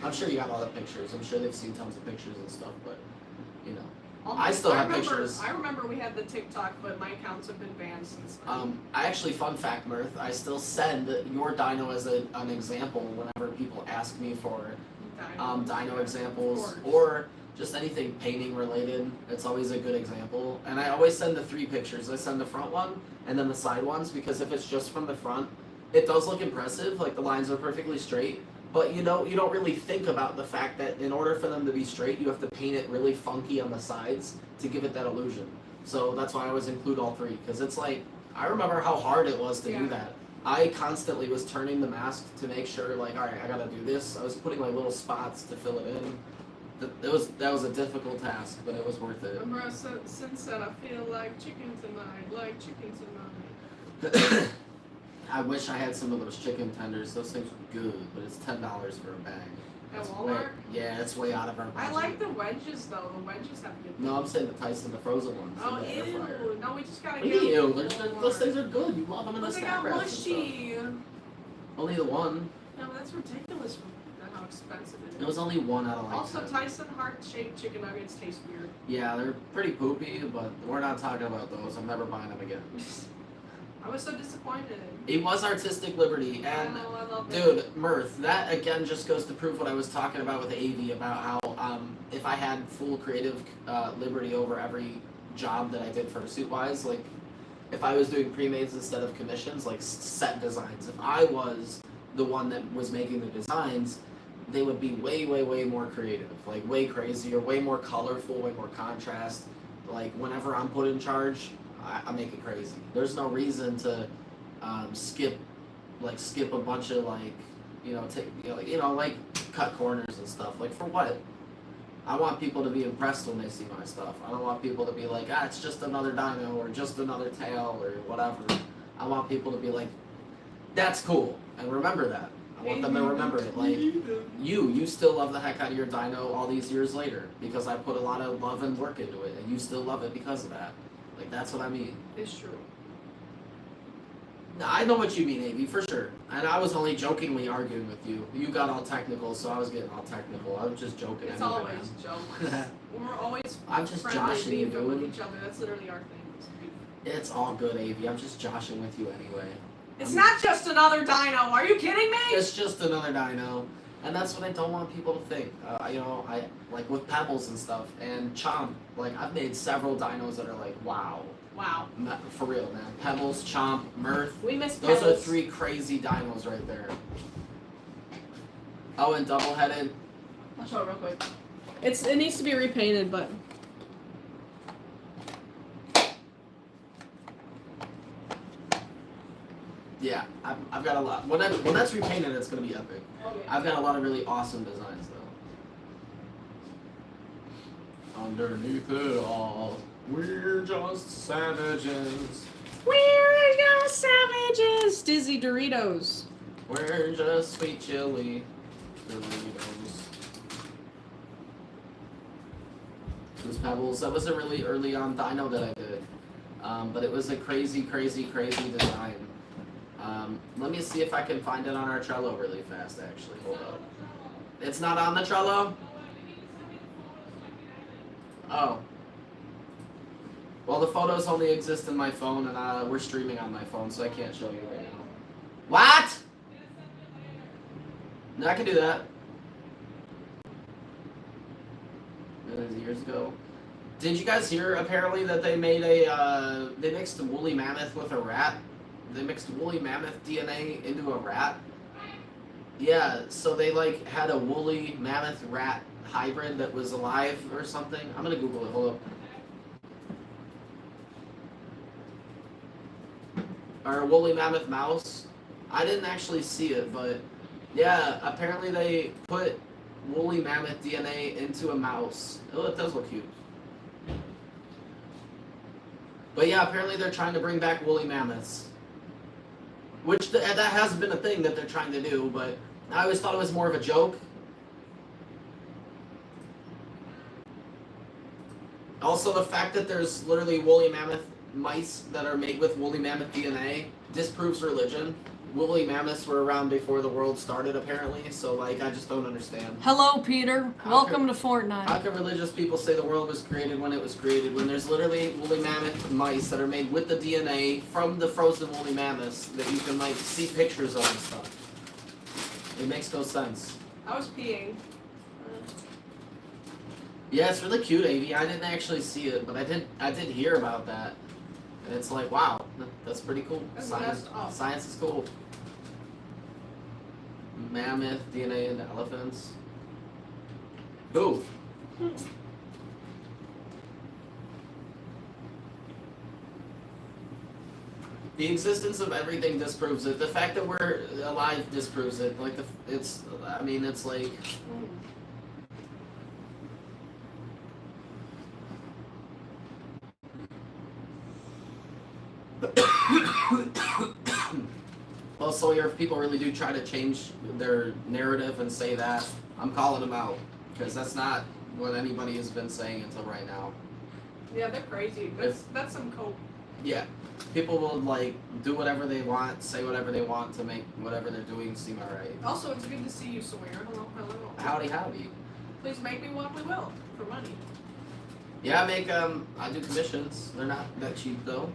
I'm sure you got all the pictures. I'm sure they've seen tons of pictures and stuff, but you know. I still have pictures. I remember we had the TikTok, but my accounts have been banned since then. I actually, fun fact, Mirth, I still send your dino as an example whenever people ask me for dino examples or just anything painting related. It's always a good example. And I always send the 3 pictures. I send the front one and then the side ones because if it's just from the front, it does look impressive. Like the lines are perfectly straight. But you don't really think about the fact that in order for them to be straight, you have to paint it really funky on the sides to give it that illusion. So that's why I always include all 3, because it's like, I remember how hard it was to do that. I constantly was turning the mask to make sure, like, alright, I gotta do this. I was putting like little spots to fill it in. That was a difficult task, but it was worth it. Remember, since then, I feel like chicken tonight. I wish I had some of those chicken tenders. Those things are good, but it's $10 for a bag. At It's Walmart? Yeah, it's way out of our budget. I like the wedges though. The wedges have good. No, I'm saying the Tyson, the frozen ones. Oh, in the air fryer. ew. No, we just gotta What get do you? them. Those things are good. You love them in the But they snack got wraps and stuff. mushy. Only the one. No, but that's ridiculous for how expensive it is. It was only one out of like Also, 10. Tyson heart-shaped chicken nuggets taste weird. Yeah, they're pretty poopy, but we're not talking about those. I'm never buying them again. I was so disappointed. It was artistic liberty, and Oh, I love it. dude, Mirth, that again just goes to prove what I was talking about with AV about how if I had full creative liberty over every job that I did Fursuit-wise, like if I was doing pre-mades instead of commissions, like set designs, if I was the one that was making the designs, they would be way, way, way more creative, like way crazier, way more colorful, way more contrast. Like whenever I'm put in charge, I make it crazy. There's no reason to skip a bunch of like cut corners and stuff. Like for what? I want people to be impressed when they see my stuff. I don't want people to be like, it's just another dino or just another tail or whatever. I want people to be like, that's cool, and remember that. I want them to remember it. Like you still love the heck out of your dino all these years later because I put a lot of love and work into it, and you still love it because of that. Like, that's what I mean. It's true. I know what you mean, Avi, for sure. And I was only jokingly arguing with you. You got all technical, so I was getting all technical. I was just joking. It's anyway, always jokes. We're always I'm just friendly, joshing you, beefing with dude. each other. That's literally our thing. It's all good, Avi. I'm just joshing with you anyway. It's not just another dino. Are you kidding me? It's just another dino. And that's what I don't want people to think. I like with Pebbles and stuff and Chomp. Like I've made several dinos that are like, wow. Wow. For real, man. Pebbles, Chomp, Mirth. We miss Those Pebbles. are 3 crazy dinos right there. Oh, and double-headed. I'll show it real quick. It needs to be repainted, but. Yeah, I've got a lot. When that's repainted, it's gonna be epic. Okay. I've got a lot of really awesome designs though. Underneath it all, we're just savages. We're just savages. Dizzy Doritos. We're just sweet chili Doritos. Those Pebbles. That was a really early on dino that I did, but it was a crazy, crazy, crazy design. Let me see if I can find it on our Trello really fast, actually. Hold up. It's not on the Trello? Oh. Well, the photos only exist in my phone, and we're streaming on my phone, so I can't show you right now. What? No, I can do that. Years ago. Did you guys hear, apparently, that they made they mixed a woolly mammoth with a rat? They mixed woolly mammoth DNA into a rat? Yeah, so they, like, had a woolly mammoth rat hybrid that was alive or something. I'm gonna Google it, hold up. Or a woolly mammoth mouse. I didn't actually see it, but yeah, apparently they put woolly mammoth DNA into a mouse. Oh, it does look cute. But yeah, apparently they're trying to bring back woolly mammoths. Which, that has been a thing that they're trying to do, but I always thought it was more of a joke. Also, the fact that there's literally woolly mammoth mice that are made with woolly mammoth DNA disproves religion. Woolly mammoths were around before the world started, apparently, so, like, I just don't understand. Hello, Peter. Welcome to Fortnite. How can religious people say the world was created when it was created, when there's literally woolly mammoth mice that are made with the DNA from the frozen woolly mammoths that you can, like, see pictures of and stuff? It makes no sense. I was peeing. Yeah, it's really cute, Avy. I didn't actually see it, but I did hear about that. And it's like, wow, that's pretty cool. That's Science is cool. Mammoth DNA into elephants. Who? The existence of everything disproves it. The fact that we're alive disproves it. Like, it's like... Well, Sawyer, if people really do try to change their narrative and say that, I'm calling them out. Because that's not what anybody has been saying until right now. Yeah, they're crazy. That's some cope. Yeah. People will, like, do whatever they want, say whatever they want to make whatever they're doing seem alright. Also, it's good to see you, Sawyer. Hello, hello. Howdy, howdy. Please make me what we will, for money. Yeah, I do commissions. They're not that cheap, though.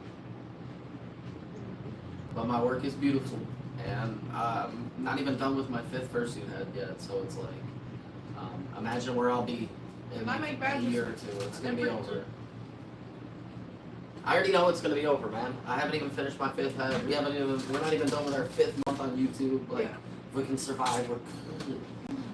But my work is beautiful. And I'm not even done with my 5th fursuit head yet, so it's like, imagine where I'll be in I make a badges. year or two. It's gonna be over. I already know it's gonna be over, man. I haven't even finished my 5th head. We're not even done with our 5th month on YouTube. Like, Yeah. if we can survive, we're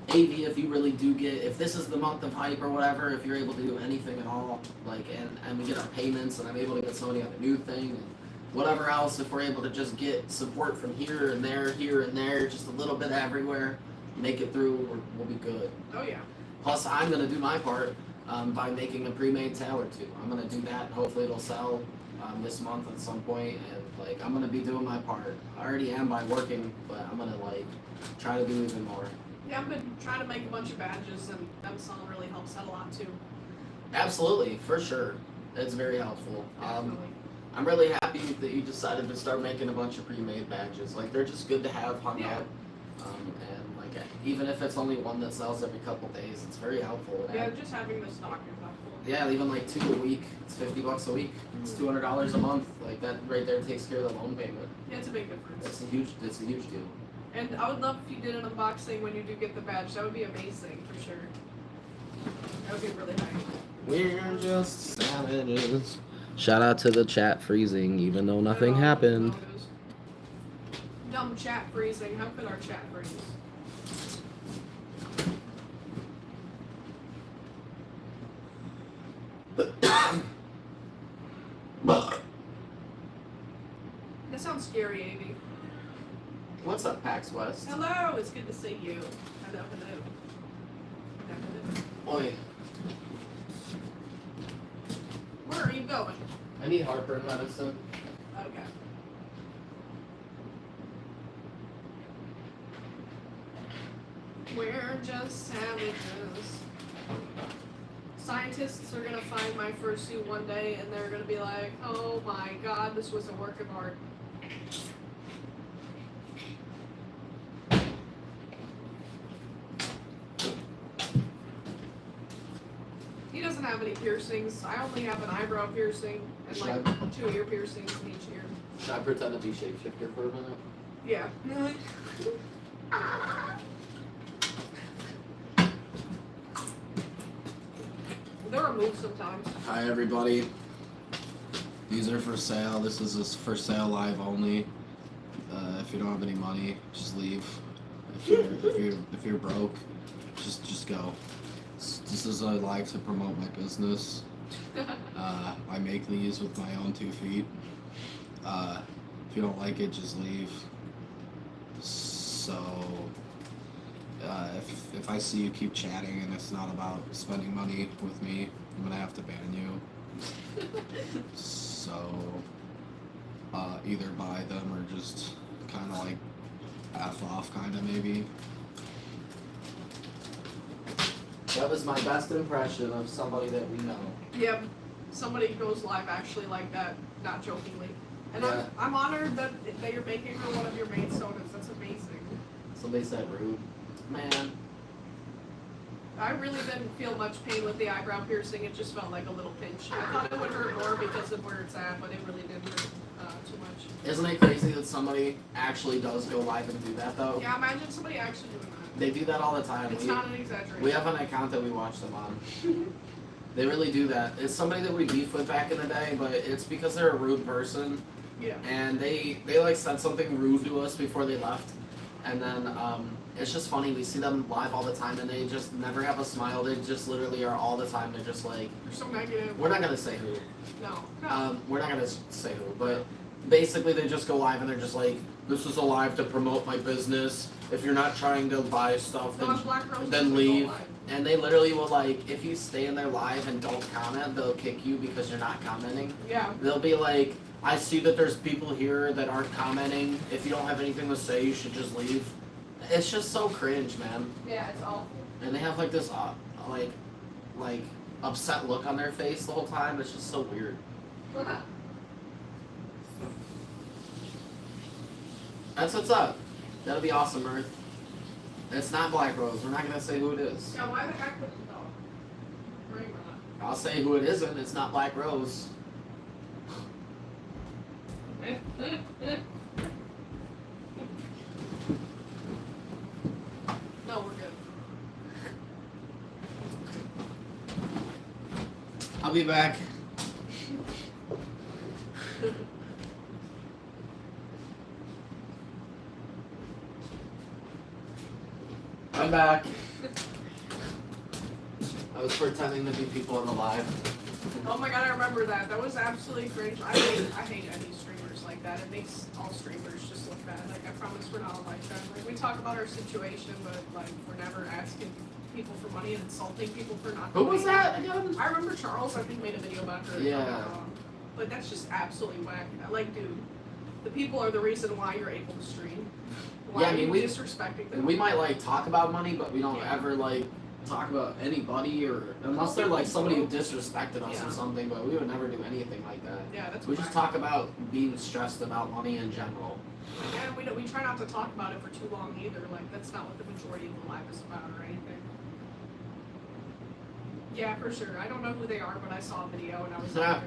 AV, if you really do get, if this is the month of hype or whatever, if you're able to do anything at all, like, and we get our payments, and I'm able to get somebody on a new thing, and whatever else, if we're able to just get support from here and there, just a little bit everywhere, make it through, we'll be good. Oh, yeah. Plus, I'm going to do my part by making a pre-made towel or two. I'm going to do that, hopefully it'll sell this month at some point, and, like, I'm going to be doing my part. I already am by working, but I'm going to, like, try to do even more. Yeah, I've been trying to make a bunch of badges, and them song really helps out a lot, too. Absolutely, for sure. It's very helpful. Definitely. I'm really happy that you decided to start making a bunch of pre-made badges. Like, they're just good to have hung Yeah. out. And, like, even if it's only one that sells every couple days, it's very helpful. Yeah, And, just having the stock is helpful. yeah, even like 2 a week. It's $50 a week. It's $200 a month. Like, that right there takes care of the loan payment. Yeah, it's a big difference. It's a huge deal. And I would love if you did an unboxing when you do get the badge. That would be amazing, for sure. That would be really nice. We're just savages. Shout out to the chat freezing, even though nothing Oh, happened. oh, those dumb chat freezing. How could our chat freeze? That sounds scary, Amy. What's up, PAX West? Hello, it's good to see you. Hello, hello. Hello. Oi, Where are you going? I need heartburn medicine. Okay. We're just savages. Scientists are gonna find my fursuit one day and they're gonna be like, oh my god, this was a work of art. have any piercings. I only have an eyebrow piercing and like Should 2 ear piercings in each ear. Should I pretend to be shapeshifter for a minute? Yeah. They're removed sometimes. Hi everybody. These are for sale. This is a for sale live only. If you don't have any money, just leave. If you're broke, just go. This is a live to promote my business. I make these with my own 2 feet. If you don't like it, just leave. So, if I see you keep chatting and it's not about spending money with me, I'm gonna have to ban you. So, either buy them or just kind of like F off, kind of maybe. That was my best impression of somebody that we know. Yep. Somebody goes live actually like that, not jokingly. And Yeah. I'm honored that you're making her one of your main sodas. That's amazing. Somebody said rude. Man. I really didn't feel much pain with the eyebrow piercing. It just felt like a little pinch. I thought it would hurt more because of where it's at, but it really didn't hurt too much. Isn't it crazy that somebody actually does go live and do that though? Yeah, imagine somebody actually doing that. They do that all the time. It's not an exaggeration. We have an account that we watch them on. They really do that. It's somebody that we beef with back in the day, but it's because they're a rude person. Yeah. And they like said something rude to us before they left. And then it's just funny, we see them live all the time and they just never have a smile. They just literally are all the time. They're just like, You're so negative. we're not gonna say who. No. We're not gonna say who, but basically they just go live and they're just like, this is a live to promote my business. If you're not trying to buy stuff, No, Black Rose then doesn't go leave. live. And they literally will like, if you stay in their live and don't comment, they'll kick you because you're not commenting. Yeah. They'll be like, I see that there's people here that aren't commenting. If you don't have anything to say, you should just leave. It's just so cringe, man. Yeah, it's awful. And they have like this, like upset look on their face the whole time. It's just so weird. That's what's up. That'll be awesome, Earth. It's not Black Rose. We're not gonna say who it is. Yeah, why the heck would no? Right, we're I'll say who it isn't. It's not Black Rose. not. No, we're good. I'll be back. I'm back. I was pretending to be people in the live. Oh my god, I remember that. That was absolutely cringe. I hate any streamers like that. It makes all streamers just look bad. Like, I promise we're not all like that. Like, we talk about our situation, but like, we're never asking people for money and insulting people for not Who was doing it. that again? I remember Charles, I think, made a video about her. Yeah. But that's just absolutely whack. Like, dude, the people are the reason why you're able to stream. Why Yeah, I mean, are we- you disrespecting them? And we might like talk about money, but we don't Yeah. ever like talk about anybody or unless they're like somebody who disrespected us Yeah. or something. But we would never do anything like that. Yeah, that's We whack. just talk about being stressed about money in general. And we try not to talk about it for too long either. Like, that's not what the majority of the live is about or anything. Yeah, for sure. I don't know who they are, but I saw a video and I was Yeah. like,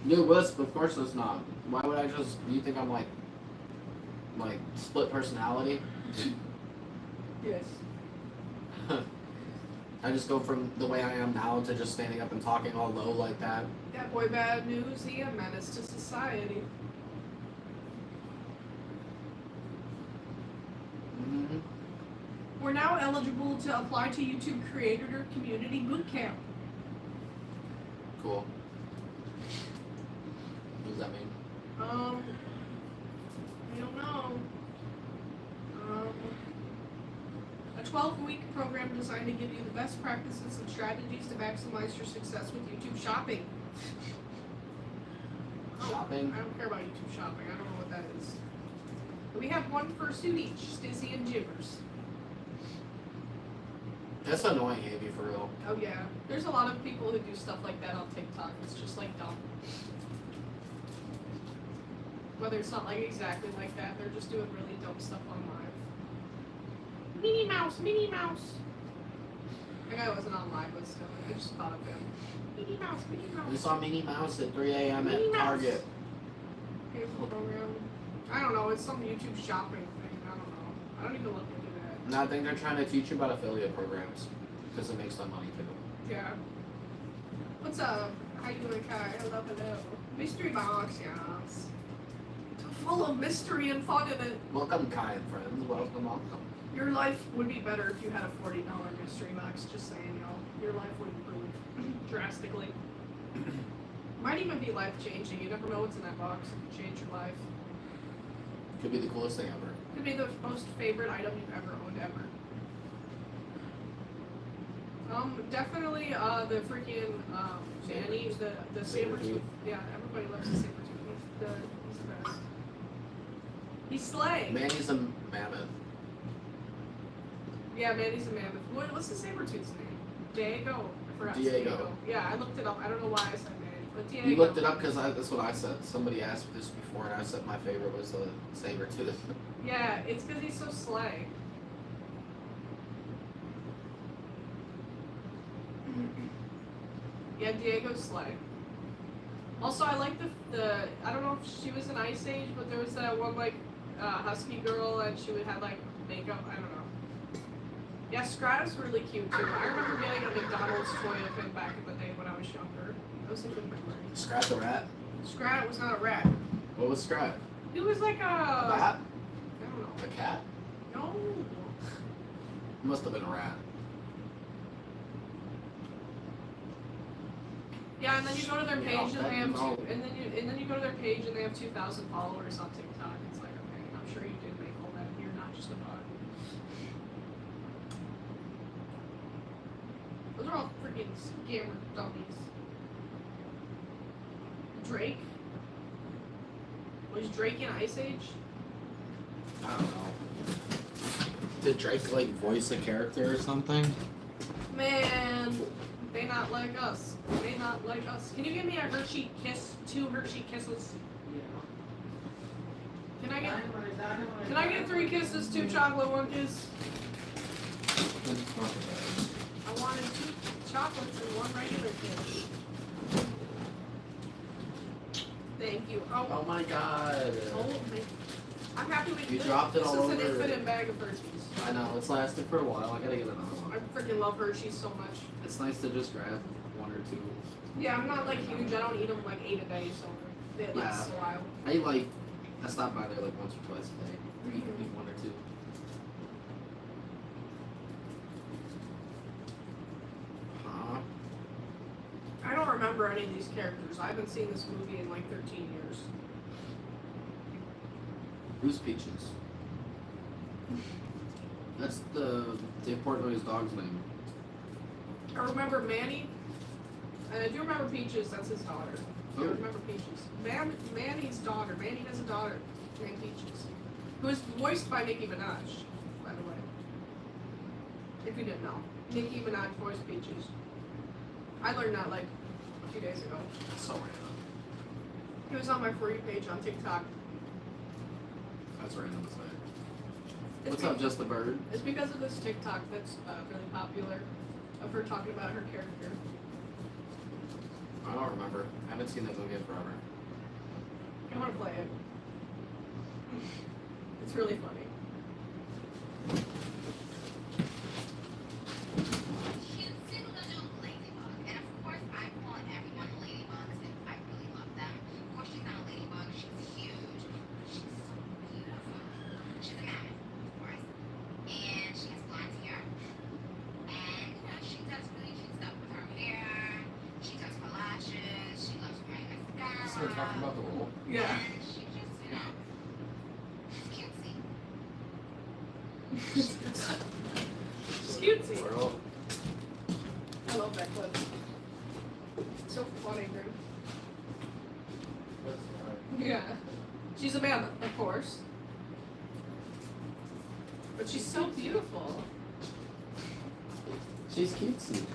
New Wisp, of course it's not. Why would I just? You think I'm like split personality? yes. I just go from the way I am now to just standing up and talking all low like that. That boy bad news, he a menace to society. Mm-hmm. We're now eligible to apply to YouTube Creator Community Bootcamp. Cool. What does that mean? I don't know. A 12-week program designed to give you the best practices and strategies to maximize your success with YouTube shopping. Shopping? I don't care about YouTube shopping. I don't know what that is. But we have one Fursuit each, Stizzy and Jibbers. That's annoying, Abby, for real. Oh yeah. There's a lot of people who do stuff like that on TikTok. It's just like dumb. Whether it's not like exactly like that, they're just doing really dumb stuff on live. Minnie Mouse, Minnie Mouse. That guy wasn't on live, but still, I just thought of him. Minnie Mouse, Minnie Mouse. We saw Minnie Mouse at 3 a.m. Minnie at Mouse. Target. Cable program. I don't know. It's some YouTube shopping thing. I don't know. I don't even look into that. No, I think they're trying to teach you about affiliate programs because it makes them money too. Yeah. What's up? How you doing, Kai? Hello, hello. Mystery box, yes. Full of mystery and fun in it. Welcome, Kai and friends. Welcome, welcome. Your life would be better if you had a $40 mystery box. Just saying, y'all. Your life would improve drastically. Might even be life changing. You never know what's in that box. It could change your life. Could be the coolest thing ever. Could be the most favorite item you've ever owned ever. Definitely the freaking Manny, the saber-tooth. Yeah, everybody loves the saber-tooth. He's the best. He's slay. Manny's a mammoth. Yeah, Manny's a mammoth. What's the saber-tooth's name? Diego. I forgot. Diego. Yeah, I looked it up. I don't know why I said Manny, but Diego. You looked it up because that's what I said. Somebody asked this before, and I said my favorite was the saber-tooth. Yeah, it's because he's so slay. Yeah, Diego's slay. Also, I like the I don't know if she was in Ice Age, but there was that one like husky girl, and she would have like makeup. I don't know. Yeah, Scrat's really cute too. I remember getting a McDonald's toy of him back in the day when I was younger. That was a good memory. Scrat the rat? Scrat was not a rat. What was Scrat? He was like a Bat? I don't know. A cat? No. Must have been a rat. Yeah, and then you go to their Yeah, page and that they have no. and then you go to their page and they have 2,000 followers on TikTok. It's like, okay, I'm sure you did make all that. You're not just a bot. Those are all freaking scammer dummies. Drake? Was Drake in Ice Age? I don't know. Did Drake like voice a character or something? Man, they not like us. They not like us. Can you give me a Hershey kiss? 2 Hershey kisses. Can I get 3 kisses, 2 chocolate, 1 kiss? I wanted 2 chocolates and 1 regular kiss. Thank you. Oh my god. Oh my. I'm happy with You this. dropped it This all is an over. infinite bag of Hershey's. I know, it's lasted for a while. I gotta get another one. I freaking love Hershey's so much. It's nice to just grab 1 or 2. Yeah, I'm not like huge. I don't eat them like 8 a day, so it lasts a while. I stop by there like once or twice a day. Eat 1 or 2. Huh? I don't remember any of these characters. I haven't seen this movie in like 13 years. Who's Peaches? That's the Dave Portnoy's dog's name. I remember Manny, and I do remember Peaches. That's his daughter. I Who? remember Peaches. Manny's daughter. Manny has a daughter named Peaches, who is voiced by Nicki Minaj, by the way. If you didn't know, Nicki Minaj voiced Peaches. I learned that like a few days ago. So random. It was on my For You page on TikTok. That's random to say. It's What's up, Just a Bird? It's because of this TikTok that's really popular, of her talking about her character. I don't remember. I haven't seen that movie in forever. I want to play it. It's really funny. She's single little ladybug, and of course I call everyone ladybugs, and I really love them. Of course she's not a ladybug, she's huge, but she's so beautiful. She's a mammoth, of course, and she has blonde hair, and you know, she does really cute stuff with her hair. She does her lashes, she loves wearing mascara. So we're talking about the role. Yeah. And she just, you know, she's cutesy. She's cutesy. Girl. I love that clip. It's so funny, dude. Yeah. She's a mammoth, of course. But she's so beautiful. She's cutesy.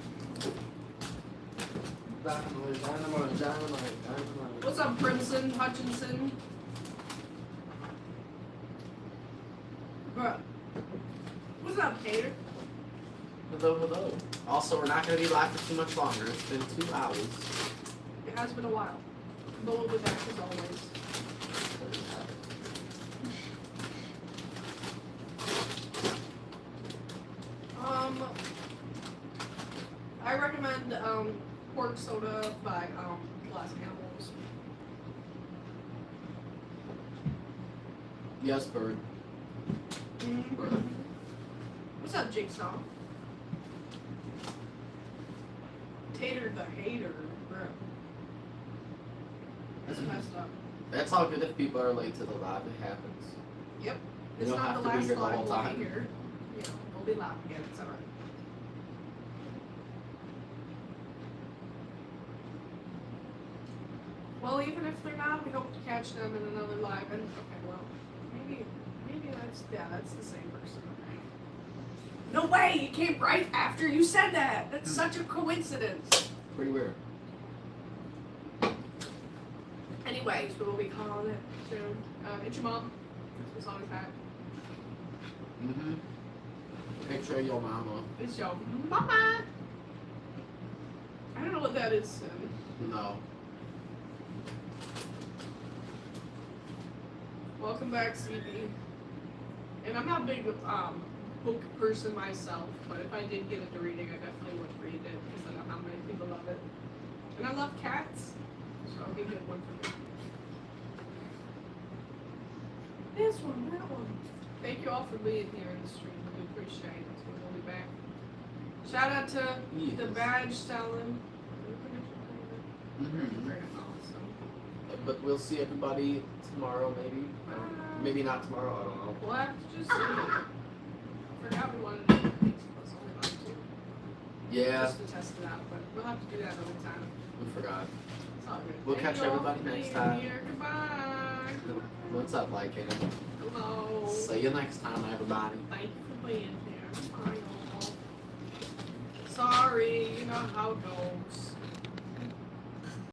Dynamite. What's up, Princeton Hutchinson? Bruh. What's up, Hater? Hello. Also, we're not going to be live for too much longer. It's been 2 hours. It has been a while. But we'll be back as always. I recommend pork soda by Glass Animals. Yes, bird. What's up, Jigsaw? Tater the hater, bro. That's messed up. That's all good if people are late to the live. It happens. Yep. You It's don't not have the to be last here the live whole we'll time. be here. Yeah, we'll be live again. It's alright. Well, even if they're not, we hope to catch them in another live. And okay, well, maybe that's the same person. Okay. No way! It came right after you said that. That's such a coincidence. Pretty weird. Anyways, we'll be calling it soon. It's your mom. It's on his hat. Mm-hmm. Picture your mama. It's your mama. I don't know what that is, Sim. No. Welcome back, CB. And I'm not a big book person myself, but if I did get into reading, I definitely would read it because I know how many people love it. And I love cats, so I'll give it one for me. This one, that one. Thank you all for being here in the stream. We appreciate it. We'll be back. Shout out to the badge selling. Mm-hmm. Very awesome. But we'll see everybody tomorrow, maybe. Maybe not tomorrow. I don't know. We'll have to just see. I forgot we wanted to do things plus only about 2. Yeah, Just to test it out, but we'll have to do that another time. we forgot. It's all good. We'll Thank catch you all everybody for next being time. Here. Goodbye. What's up, Lycan? Hello. See you next time, everybody. Thank you for being here. Bye, all. Sorry, you know how it goes.